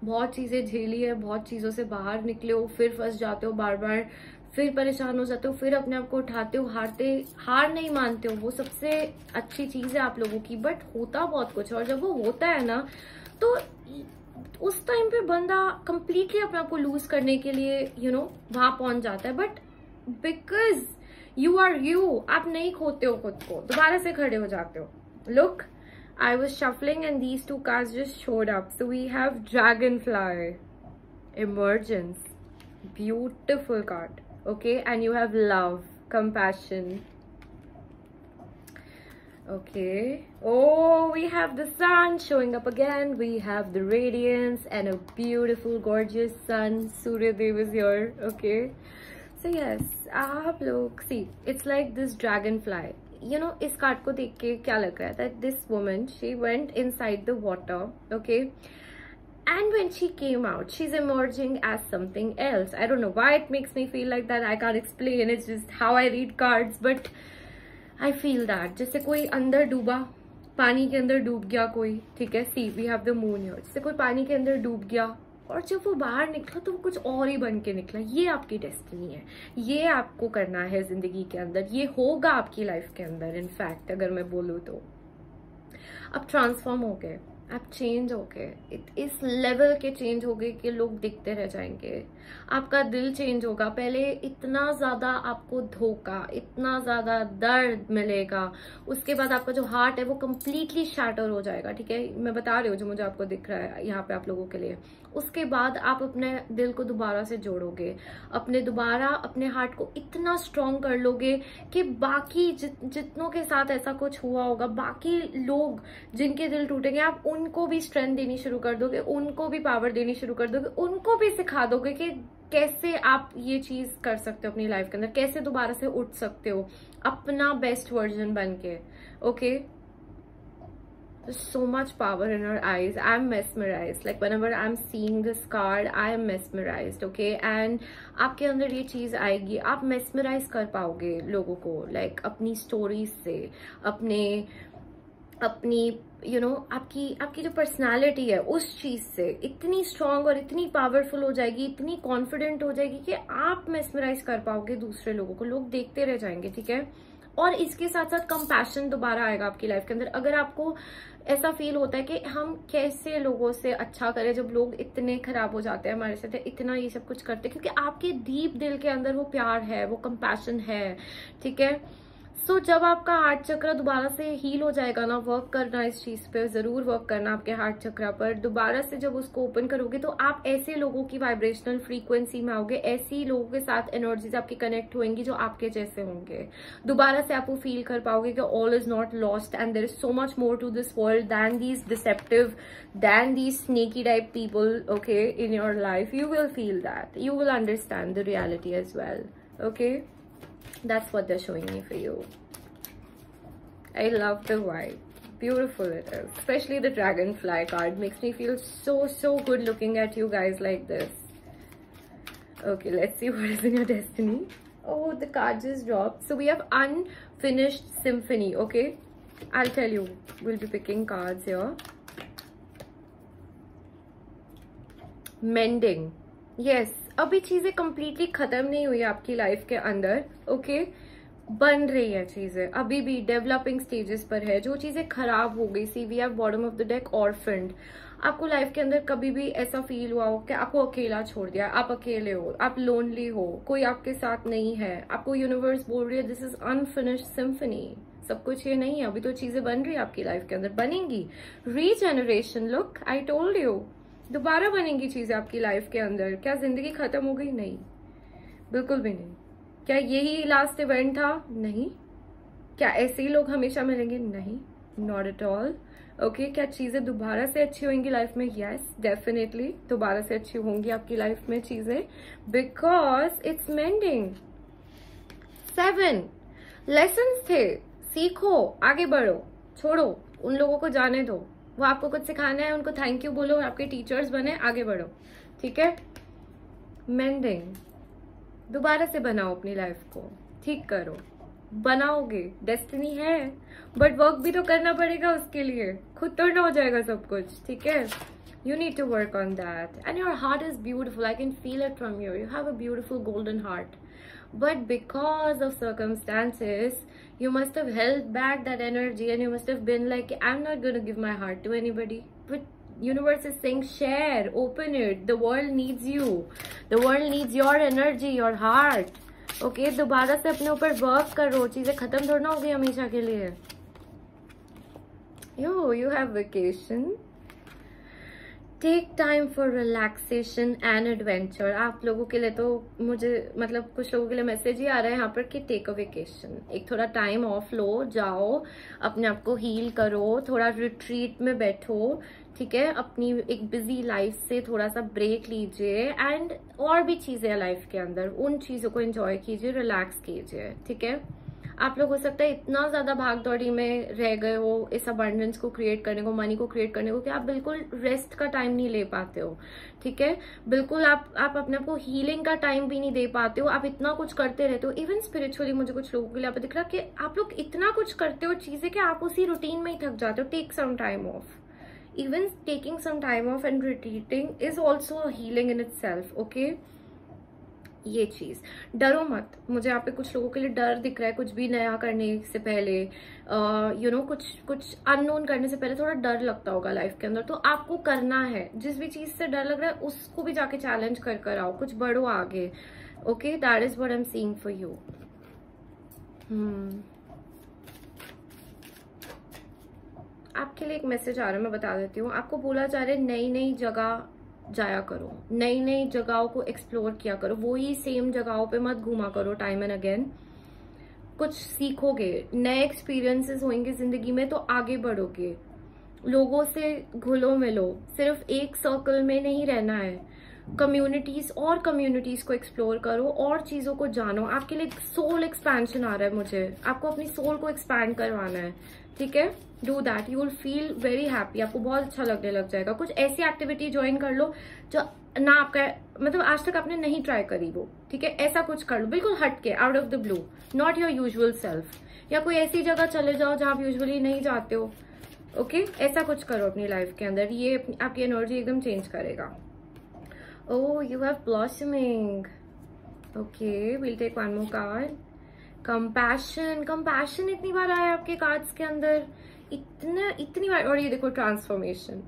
बहुत चीजें झेली है, बहुत चीजों से बाहर निकले हो, फिर फंस जाते हो बार बार, फिर परेशान हो जाते हो, फिर अपने आप को उठाते हो, हार नहीं मानते हो, वो सबसे अच्छी चीज है आप लोगों की। बट होता बहुत कुछ है, और जब वो होता है ना तो उस टाइम पे बंदा कंप्लीटली अपने आप को लूज करने के लिए वहां पहुंच जाता है। But because you are you, आप नहीं खोते हो खुद को, दोबारा से खड़े हो जाते हो। Look, I was shuffling and these two cards just showed up. So we have Dragonfly, Emergence, beautiful card, okay, and you have Love, Compassion, okay. Oh, we have the Sun showing up again, we have the Radiance and a beautiful gorgeous Sun. Surya Dev is here, okay. So yes, aap log see, it's like this Dragonfly. इस card को देख के क्या लग रहा है that this woman, she went inside the water, okay, and when she came out, she's emerging as something else. I don't know why it makes me feel like that, I can't explain, it's just how I read cards, but I feel that जैसे कोई अंदर डूबा, पानी के अंदर डूब गया कोई, ठीक है, see we have the moon here, जैसे कोई पानी के अंदर डूब गया और जब वो बाहर निकला तो वो कुछ और ही बन के निकला। ये आपकी डेस्टिनी है, ये आपको करना है जिंदगी के अंदर, ये होगा आपकी लाइफ के अंदर। इनफैक्ट अगर मैं बोलूँ तो अब ट्रांसफॉर्म हो गए, आप चेंज हो गए, इस लेवल के चेंज हो गए कि लोग दिखते रह जाएंगे। आपका दिल चेंज होगा। पहले इतना ज्यादा आपको धोखा, इतना ज्यादा दर्द मिलेगा, उसके बाद आपका जो हार्ट है वो कंप्लीटली शैटर हो जाएगा। ठीक है, मैं बता रही हूँ जो मुझे आपको दिख रहा है यहाँ पे आप लोगों के लिए। उसके बाद आप अपने दिल को दोबारा से जोड़ोगे, अपने हार्ट को इतना स्ट्रॉन्ग कर लोगे कि बाकी जितनों के साथ ऐसा कुछ हुआ होगा, बाकी लोग जिनके दिल टूटेंगे, आप उनको भी स्ट्रेंथ देनी शुरू कर दोगे, उनको भी पावर देनी शुरू कर दोगे, उनको भी सिखा दोगे कि कैसे आप ये चीज कर सकते हो अपनी लाइफ के अंदर, कैसे दोबारा से उठ सकते हो अपना बेस्ट वर्जन बन के। Okay, so much power in her eyes. I'm mesmerized. Like whenever I'm seeing this card, I am mesmerized. Okay, and आपके अंदर ये चीज आएगी, आप mesmerize कर पाओगे लोगों को, like अपनी स्टोरीज से, अपनी आपकी जो पर्सनालिटी है उस चीज से इतनी स्ट्रांग और इतनी पावरफुल हो जाएगी, इतनी कॉन्फिडेंट हो जाएगी कि आप मेस्मराइज कर पाओगे दूसरे लोगों को, लोग देखते रह जाएंगे। ठीक है, और इसके साथ साथ कंपैशन दोबारा आएगा आपकी लाइफ के अंदर। अगर आपको ऐसा फील होता है कि हम कैसे लोगों से अच्छा करें जब लोग इतने खराब हो जाते हैं हमारे साथ, इतना ये सब कुछ करते हैं, क्योंकि आपके डीप दिल के अंदर वो प्यार है, वो कंपैशन है। ठीक है, सो जब आपका हार्ट चक्र दोबारा से हील हो जाएगा ना, वर्क करना इस चीज पे, जरूर वर्क करना आपके हार्ट चक्र पर। दोबारा से जब उसको ओपन करोगे तो आप ऐसे लोगों की वाइब्रेशनल फ्रीक्वेंसी में आओगे, ऐसी लोगों के साथ एनर्जीज आपकी कनेक्ट होंगी जो आपके जैसे होंगे। दोबारा से आप वो फील कर पाओगे कि all is not lost and there is so much more to this world than these deceptive, than these sneaky type people. Okay, in your life you will feel that, you will understand the reality as well. Okay, that's what they're showing me for you. I love the vibe, beautiful it is. Especially the dragonfly card makes me feel so good looking at you guys like this. Okay, let's see what is in your destiny. Oh, the card just dropped. So we have unfinished symphony. Okay, I'll tell you, we'll be picking cards here. Mending, yes, अभी चीजें completely खत्म नहीं हुई आपकी life के अंदर। Okay, बन रही है चीजें, अभी भी डेवलपिंग स्टेजेस पर है। जो चीजें खराब हो गई, see we have bottom of the deck orphaned. आपको लाइफ के अंदर कभी भी ऐसा फील हुआ हो कि आपको अकेला छोड़ दिया, आप अकेले हो, आप लोनली हो, कोई आपके साथ नहीं है, आपको यूनिवर्स बोल रही है दिस इज अनफिनिश्ड सिम्फनी, सब कुछ ये नहीं है, अभी तो चीजें बन रही है आपकी लाइफ के अंदर, बनेंगी। Regeneration, look I told you, दोबारा बनेंगी चीजें आपकी लाइफ के अंदर। क्या जिंदगी खत्म हो गई? नहीं, बिल्कुल भी नहीं। क्या यही लास्ट इवेंट था? नहीं। क्या ऐसे ही लोग हमेशा मिलेंगे? नहीं, नॉट एट ऑल। ओके, क्या चीजें दोबारा से अच्छी होंगी लाइफ में? यस, डेफिनेटली दोबारा से अच्छी होंगी आपकी लाइफ में चीजें, बिकॉज इट्स मेंडिंग। 7 लेसन्स थे, सीखो, आगे बढ़ो, छोड़ो उन लोगों को, जाने दो। वो आपको कुछ सिखाना है, उनको थैंक यू बोलो, आपके टीचर्स बने, आगे बढ़ो। ठीक है, मेंडिंग, दोबारा से बनाओ अपनी लाइफ को, ठीक करो, बनाओगे, डेस्टिनी है, बट वर्क भी तो करना पड़ेगा उसके लिए, खुद तो ना हो जाएगा सब कुछ। ठीक है, you need to work on that, and your heart is beautiful, I can feel it from you, you have a beautiful golden heart, but because of circumstances you must have held back that energy and you must have been like, I'm not going to give my heart to anybody, but universe is saying share, open it, the world needs you, the world needs your energy, your heart. Okay, दोबारा से अपने ऊपर work करो, चीजें खत्म थोड़ा ना हो गई हमेशा के लिए। You have vacation, take time for relaxation and adventure. आप लोगों के लिए तो मुझे मतलब कुछ लोगों के लिए मैसेज ही आ रहा है यहाँ पर कि टेक अ वेकेशन, एक थोड़ा टाइम ऑफ लो, जाओ अपने आप को हील करो, थोड़ा रिट्रीट में बैठो। ठीक है, अपनी एक बिजी लाइफ से थोड़ा सा ब्रेक लीजिए, एंड और भी चीजें हैं लाइफ के अंदर, उन चीजों को एंजॉय कीजिए, रिलैक्स कीजिए। ठीक है, आप लोग हो सकता है इतना ज्यादा भाग दौड़ी में रह गए हो इस अबंडेंस को क्रिएट करने को, मनी को क्रिएट करने को, कि आप बिल्कुल रेस्ट का टाइम नहीं ले पाते हो। ठीक है, बिल्कुल आप अपने आप को हीलिंग का टाइम भी नहीं दे पाते हो, आप इतना कुछ करते रहते हो। इवन स्पिरिचुअली मुझे कुछ लोगों के लिए आप दिख रहा कि आप लोग इतना कुछ करते हो चीजें कि आप उसी रूटीन में ही थक जाते हो। Take some time off, even taking some time off and retreating is also a healing in itself. Okay, ये चीज, डरो मत। मुझे यहाँ पे कुछ लोगों के लिए डर दिख रहा है, कुछ भी नया करने से पहले, कुछ अननोन करने से पहले थोड़ा डर लगता होगा लाइफ के अंदर। तो आपको करना है, जिस भी चीज से डर लग रहा है उसको भी जाके चैलेंज कर कर आओ, कुछ बढ़ो आगे। Okay, that is what I am seeing for you. आपके लिए एक मैसेज आ रहा है, मैं बता देती हूँ। आपको बोला जा रहा है नई नई जगह जाया करो, नई नई जगहों को एक्सप्लोर किया करो, वही सेम जगहों पे मत घूमा करो टाइम एंड अगेन। कुछ सीखोगे, नए एक्सपीरियंसेस होंगे जिंदगी में तो आगे बढ़ोगे। लोगों से घुलो मिलो, सिर्फ एक सर्कल में नहीं रहना है। कम्युनिटीज और कम्युनिटीज को एक्सप्लोर करो और चीजों को जानो। आपके लिए सोल एक्सपेंशन आ रहा है, मुझे आपको अपनी सोल को एक्सपैंड करवाना है, ठीक है। Do that, you will feel very happy, आपको बहुत अच्छा लगने लग जाएगा। कुछ ऐसी एक्टिविटी ज्वाइन कर लो जो ना आपका मतलब आज तक आपने नहीं ट्राई करी वो, ठीक है। ऐसा कुछ कर लो बिल्कुल हटके, out of the blue, not your usual self. या कोई ऐसी जगह चले जाओ जहां आप यूजुअली नहीं जाते हो, ओके। ऐसा कुछ करो अपनी लाइफ के अंदर, ये आपकी एनर्जी एकदम चेंज करेगा। Oh, you have blossoming. Okay, we'll take one more card. Compassion. Compassion इतनी बार आया आपके कार्ड्स के अंदर, इतनी बार। और ये देखो transformation.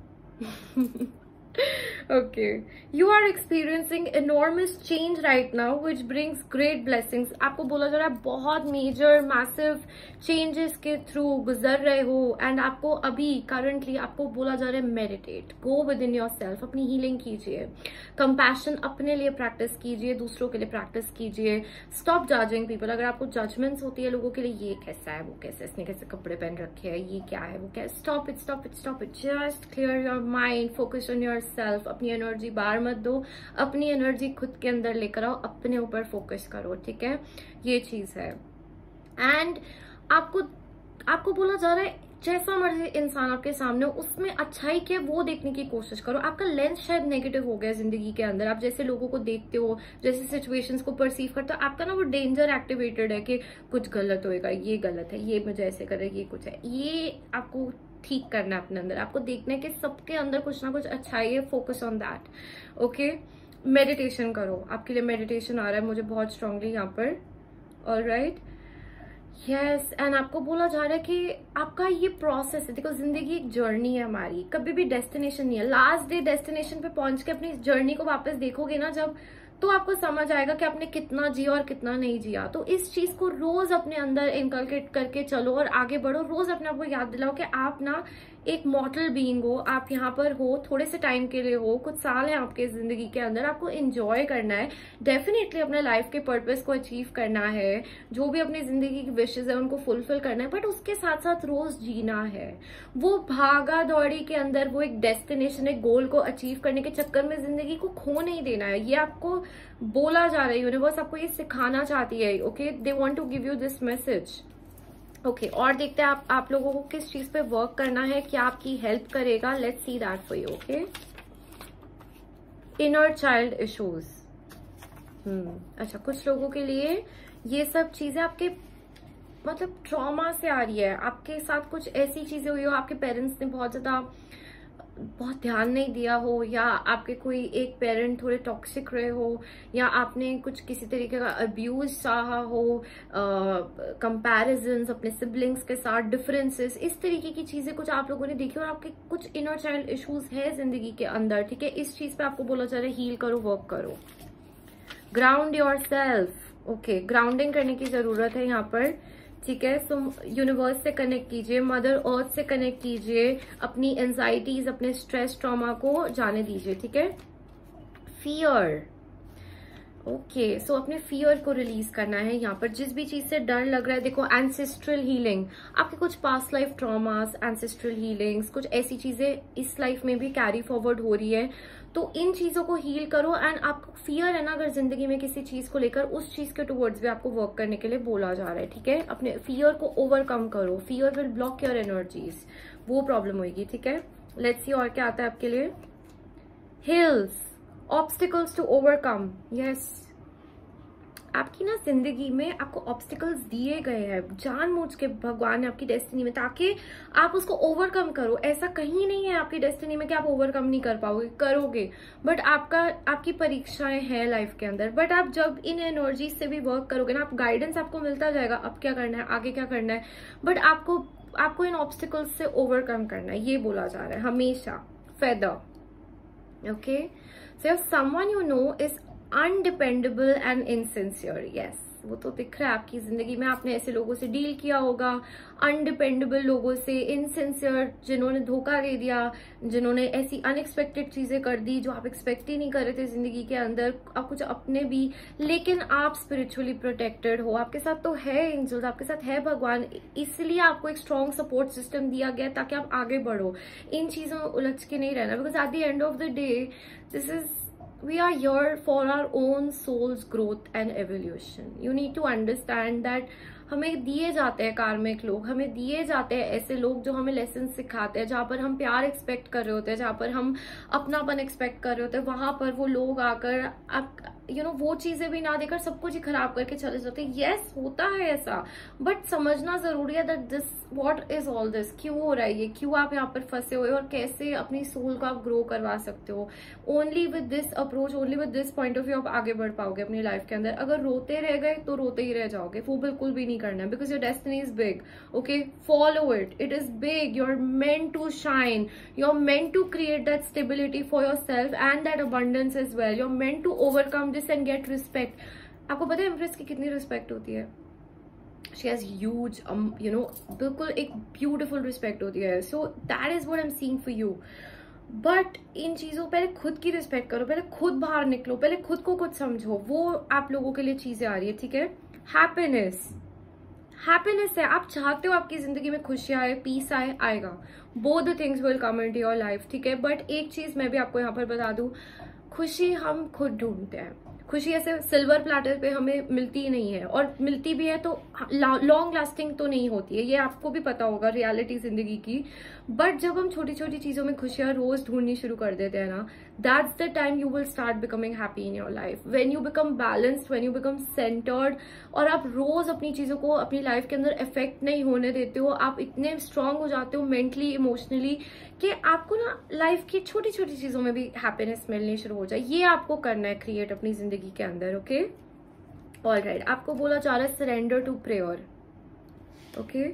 Okay, you are experiencing enormous change right now, which brings great blessings. आपको बोला जा रहा है बहुत मेजर मैसिव चेंजेस के थ्रू गुजर रहे हो, एंड आपको अभी करंटली आपको बोला जा रहा है meditate, go with in your self, अपनी हीलिंग कीजिए। कंपैशन अपने लिए प्रैक्टिस कीजिए, दूसरों के लिए प्रैक्टिस कीजिए। Stop judging people. अगर आपको जजमेंट्स होती है लोगों के लिए, ये कैसा है, वो कैसा है, इसने कैसे कपड़े पहन रखे हैं, ये क्या है, वो क्या है, stop it, stop it, stop it. Just clear your mind, focus on your self. अपनी एनर्जी बाहर मत दो, अपनी एनर्जी खुद के अंदर लेकर आओ, अपने ऊपर फोकस करो, ठीक है। ये चीज है। एंड आपको बोला जा रहा है जैसा मर्जी इंसान आपके सामने हो, उसमें अच्छाई क्या है वो देखने की कोशिश करो। आपका लेंस शायद नेगेटिव हो गया जिंदगी के अंदर, आप जैसे लोगों को देखते हो, जैसे सिचुएशंस को परसीव करते हो, आपका ना वो डेंजर एक्टिवेटेड है कि कुछ गलत होएगा, ये गलत है, ये मुझे ऐसे करे, ये कुछ है। ये आपको ठीक करना है अपने अंदर, आपको देखना है कि सबके अंदर कुछ ना कुछ अच्छाई है, focus on that, okay. Meditation करो, आपके लिए मेडिटेशन आ रहा है मुझे बहुत स्ट्रांगली यहाँ पर, ऑलराइट, यस। एंड आपको बोला जा रहा है कि आपका ये प्रोसेस है, देखो जिंदगी एक जर्नी है हमारी, कभी भी डेस्टिनेशन नहीं है। लास्ट डे डेस्टिनेशन पे पहुंच के अपनी जर्नी को वापस देखोगे ना जब, तो आपको समझ आएगा कि आपने कितना जिया और कितना नहीं जिया। तो इस चीज को रोज अपने अंदर इनकलकेट करके चलो और आगे बढ़ो। रोज अपने आप को याद दिलाओ कि आप ना एक मॉर्टल बीइंग हो, आप यहाँ पर हो, थोड़े से टाइम के लिए हो, कुछ साल है आपके जिंदगी के अंदर, आपको एंजॉय करना है, डेफिनेटली अपने लाइफ के पर्पस को अचीव करना है, जो भी अपनी जिंदगी की विशेज है उनको फुलफिल करना है, बट उसके साथ साथ रोज जीना है। वो भागा दौड़ी के अंदर वो एक डेस्टिनेशन, एक गोल को अचीव करने के चक्कर में जिंदगी को खो नहीं देना है। ये आपको बोला जा रहा है, यूनिवर्स आपको ये सिखाना चाहती है, okay. They want to give you this message, okay. और देखते हैं आप लोगों को किस चीज पे वर्क करना है, क्या आपकी हेल्प करेगा। Let's see that for you, okay. Inner child issues, अच्छा, कुछ लोगों के लिए ये सब चीजें आपके मतलब ट्रॉमा से आ रही है। आपके साथ कुछ ऐसी चीजें हुई हो, आपके पेरेंट्स ने बहुत ध्यान नहीं दिया हो, या आपके कोई एक पेरेंट थोड़े टॉक्सिक रहे हो, या आपने कुछ किसी तरीके का अब्यूज सहा हो, कंपैरिजन्स अपने सिबलिंग्स के साथ, डिफरेंसेस, इस तरीके की चीजें कुछ आप लोगों ने देखी और आपके कुछ इनर चाइल्ड इश्यूज है जिंदगी के अंदर, ठीक है। इस चीज पे आपको बोला जा रहा है हील करो, वर्क करो, ground your self, okay. Grounding करने की जरूरत है यहाँ पर, ठीक है। सो यूनिवर्स से कनेक्ट कीजिए, मदर अर्थ से कनेक्ट कीजिए, अपनी एंजाइटीज, अपने स्ट्रेस, ट्रॉमा को जाने दीजिए, ठीक है। Fear, okay. सो अपने फियर को रिलीज करना है यहाँ पर, जिस भी चीज से डर लग रहा है। देखो एंसेस्ट्रल हीलिंग, आपके कुछ past life traumas, ancestral healings, कुछ ऐसी चीजें इस लाइफ में भी कैरी फॉरवर्ड हो रही है, तो इन चीजों को हील करो। एंड आपको फियर है ना अगर जिंदगी में किसी चीज को लेकर, उस चीज के टुवर्ड्स भी आपको वर्क करने के लिए बोला जा रहा है, ठीक है। अपने फियर को ओवरकम करो, fear will block your energies, वो प्रॉब्लम होगी, ठीक है। लेट्स सी और क्या आता है आपके लिए। Hills, obstacles to overcome, yes. आपकी ना जिंदगी में आपको ऑब्स्टिकल्स दिए गए हैं जानबूझ के भगवान ने आपकी डेस्टिनी में, ताकि आप उसको ओवरकम करो। ऐसा कहीं नहीं है आपकी डेस्टिनी में कि आप ओवरकम नहीं कर पाओगे, करोगे, बट आपकी परीक्षाएं हैं लाइफ के अंदर। बट आप जब इन एनर्जी से भी वर्क करोगे ना, आप गाइडेंस आपको मिलता जाएगा, अब क्या करना है, आगे क्या करना है, बट आपको इन ऑब्स्टिकल्स से ओवरकम करना है, ये बोला जा रहा है हमेशा। Feather, okay, so someone you know is undependable and insincere. Yes, वो तो दिख रहा है आपकी जिंदगी में, आपने ऐसे लोगों से डील किया होगा, अनडिपेंडेबल लोगों से, इनसिंसियर, जिन्होंने धोखा दे दिया, जिन्होंने ऐसी अनएक्सपेक्टेड चीजें कर दी जो आप एक्सपेक्ट ही नहीं कर रहे थे जिंदगी के अंदर, आप कुछ अपने भी। लेकिन आप स्पिरिचुअली प्रोटेक्टेड हो, आपके साथ तो है एंजल्स, आपके साथ है भगवान, इसलिए आपको एक स्ट्रॉन्ग सपोर्ट सिस्टम दिया गया ताकि आप आगे बढ़ो, इन चीजों में उलझ के नहीं रहना। Because at the end of the day this is we are here for our own soul's growth and evolution. You need to understand that हमें दिए जाते हैं कार्मिक लोग, हमें दिए जाते हैं ऐसे लोग जो हमें लेसन सिखाते हैं, जहां पर हम प्यार एक्सपेक्ट कर रहे होते हैं, जहां पर हम अपनापन एक्सपेक्ट कर रहे होते हैं, वहां पर वो लोग आकर वो चीजें भी ना देकर सब कुछ ही खराब करके चले जाते हैं। यस, होता है ऐसा, बट समझना जरूरी है that this what is all this, क्यों हो रहा है ये, क्यों आप यहाँ पर फंसे हुए और कैसे अपनी सोल को आप ग्रो करवा सकते हो। Only with this approach, only with this point of view आप आगे बढ़ पाओगे अपनी लाइफ के अंदर। अगर रोते रह गए तो रोते ही रह जाओगे, वो बिल्कुल भी नहीं करना है, because your destiny is big. Okay, follow it is big, you are meant to shine, you are meant to create that stability for your self and that abundance as well, you are meant to overcome this and get respect. आपको पता है empress की कितनी respect होती है? She has huge बिल्कुल एक beautiful respect होती है। So that is what I am seeing for you. But in चीजों, पहले खुद की रिस्पेक्ट करो, पहले खुद बाहर निकलो, पहले खुद को कुछ समझो, वो आप लोगों के लिए चीजें आ रही है, ठीक है। हैप्पीनेस है, आप चाहते हो आपकी जिंदगी में खुशियां आए, पीस आए, आएगा, both the things will come into your life, ठीक है। बट एक चीज मैं भी आपको यहाँ पर बता दूं, खुशी हम खुद ढूंढते हैं। खुशी ऐसे सिल्वर प्लेटर पे हमें मिलती ही नहीं है, और मिलती भी है तो लॉन्ग लास्टिंग तो नहीं होती है, ये आपको भी पता होगा रियलिटी जिंदगी की। बट जब हम छोटी छोटी चीजों में खुशियां रोज ढूंढनी शुरू कर देते हैं ना, that's the time you will start becoming happy in your life, when you become balanced, when you become centred, और आप रोज अपनी चीजों को अपनी लाइफ के अंदर इफेक्ट नहीं होने देते हो। आप इतने स्ट्रांग हो जाते हो मेंटली, इमोशनली, कि आपको ना लाइफ की छोटी छोटी चीजों में भी हैप्पीनेस मिलनी शुरू हो जाए। ये आपको करना है क्रिएट अपनी जिंदगी के अंदर। ओके, ऑलराइट, आपको बोला जा रहा है surrender to prayer. Okay,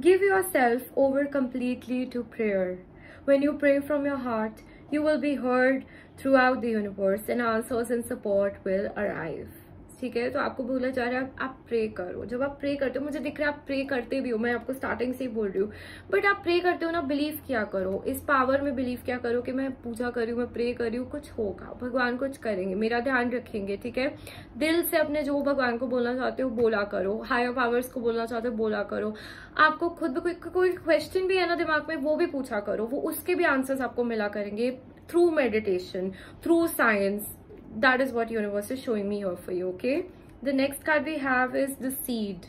give yourself over completely to prayer. When you pray from your heart, you will be heard throughout the universe and answers and support will arrive. ठीक है, तो आपको बोला जा रहा है आप प्रे करो। जब आप प्रे करते हो, मुझे दिख रहा है आप प्रे करते भी हो, मैं आपको स्टार्टिंग से ही बोल रही हूँ, बट आप प्रे करते हो ना, बिलीव किया करो इस पावर में, बिलीव किया करो कि मैं पूजा कर रही हूँ, मैं प्रे कर रही हूँ, कुछ होगा, भगवान कुछ करेंगे, मेरा ध्यान रखेंगे, ठीक है। दिल से अपने जो भगवान को बोलना चाहते हो बोला करो, हायर पावर्स को बोलना चाहते हो बोला करो। आपको खुद भी कोई क्वेश्चन भी है ना दिमाग में, वो भी पूछा करो, वो उसके भी आंसर्स आपको मिला करेंगे through meditation, through science. That is what universe is showing me here for you. Okay, the next card we have is the seed.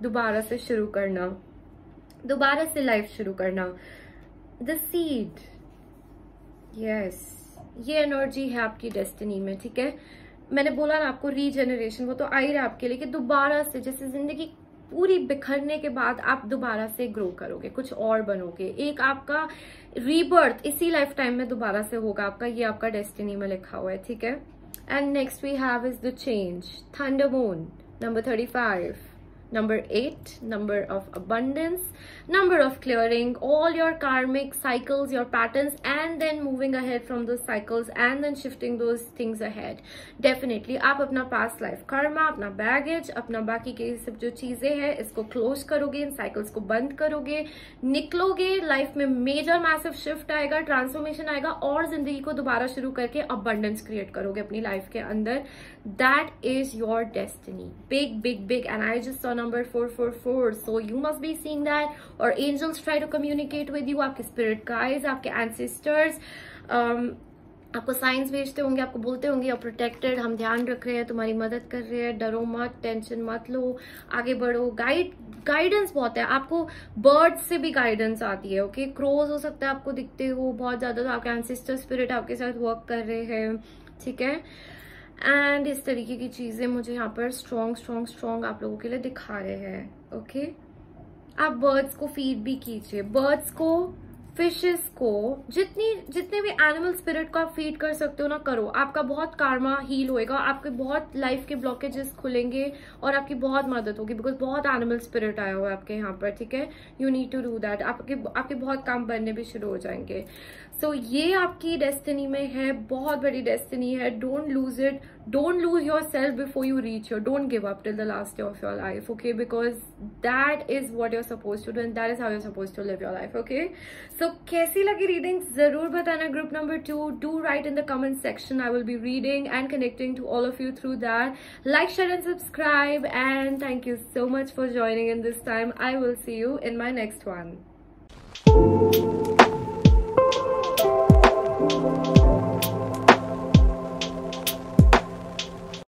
दोबारा से शुरू करना, दोबारा से लाइफ शुरू करना, the seed. Yes, ये एनर्जी है आपकी डेस्टिनी में, ठीक है। मैंने बोला ना आपको रीजेनरेशन, वो तो आ ही रहा है आपके लिए, कि दोबारा से जैसे जिंदगी पूरी बिखरने के बाद आप दोबारा से ग्रो करोगे, कुछ और बनोगे, एक आपका रीबर्थ इसी लाइफ टाइम में दोबारा से होगा आपका, ये आपका डेस्टिनी में लिखा हुआ है, ठीक है। And next we have is the change, thunder moon, number 35, number 8, number of abundance, number of clearing all your karmic cycles, your patterns, and then moving ahead from those cycles and then shifting those things ahead. Definitely आप अपना past life karma, अपना baggage, अपना बाकी के सब जो चीजें हैं इसको close करोगे, इन cycles को बंद करोगे, निकलोगे, लाइफ में मेजर मैसिव शिफ्ट आएगा, ट्रांसफॉर्मेशन आएगा, और जिंदगी को दोबारा शुरू करके abundance क्रिएट करोगे अपनी लाइफ के अंदर। That is your destiny. Big, big, big. And I just saw number 444, so you must be seeing that, or angels try to communicate with you, आपके spirit guides, आपके ancestors आपको science भेजते होंगे, आपको बोलते होंगे you're protected, हम ध्यान रख रहे हैं, तुम्हारी मदद कर रहे हैं, डरो मत, टेंशन मत लो, आगे बढ़ो। गाइडेंस बहुत है, आपको बर्ड से भी गाइडेंस आती है। ओके, क्रोज हो सकता है आपको दिखते हो बहुत ज्यादा, तो आपके एंसेस्टर स्पिरिट आपके साथ वर्क कर रहे हैं, ठीक है। एंड इस तरीके की चीजें मुझे यहाँ पर स्ट्रॉन्ग आप लोगों के लिए दिखा रहे हैं। ओके, आप बर्ड्स को फीड भी कीजिए, बर्ड्स को, फिशेस को, जितने भी एनिमल स्पिरिट को आप फीड कर सकते हो ना करो। आपका बहुत कार्मा हील होएगा, आपके बहुत लाइफ के ब्लॉकेजेस खुलेंगे और आपकी बहुत मदद होगी, बिकॉज बहुत एनिमल स्पिरिट आया हुआ है आपके यहाँ पर। ठीक है, you need to do that. आपके बहुत काम बनने भी शुरू हो जाएंगे। सो ये आपकी डेस्टिनी में है, बहुत बड़ी डेस्टिनी है। Don't lose it, don't lose yourself before you reach here. Don't give up till the last day of your life, okay? Because that is what you're supposed to do and that is how you're supposed to live your life, okay? So कैसी लगी reading जरूर बताना। Group number 2, do write in the comment section. I will be reading and connecting to all of you through that. Like, share and subscribe, and thank you so much for joining in this time. I will see you in my next one.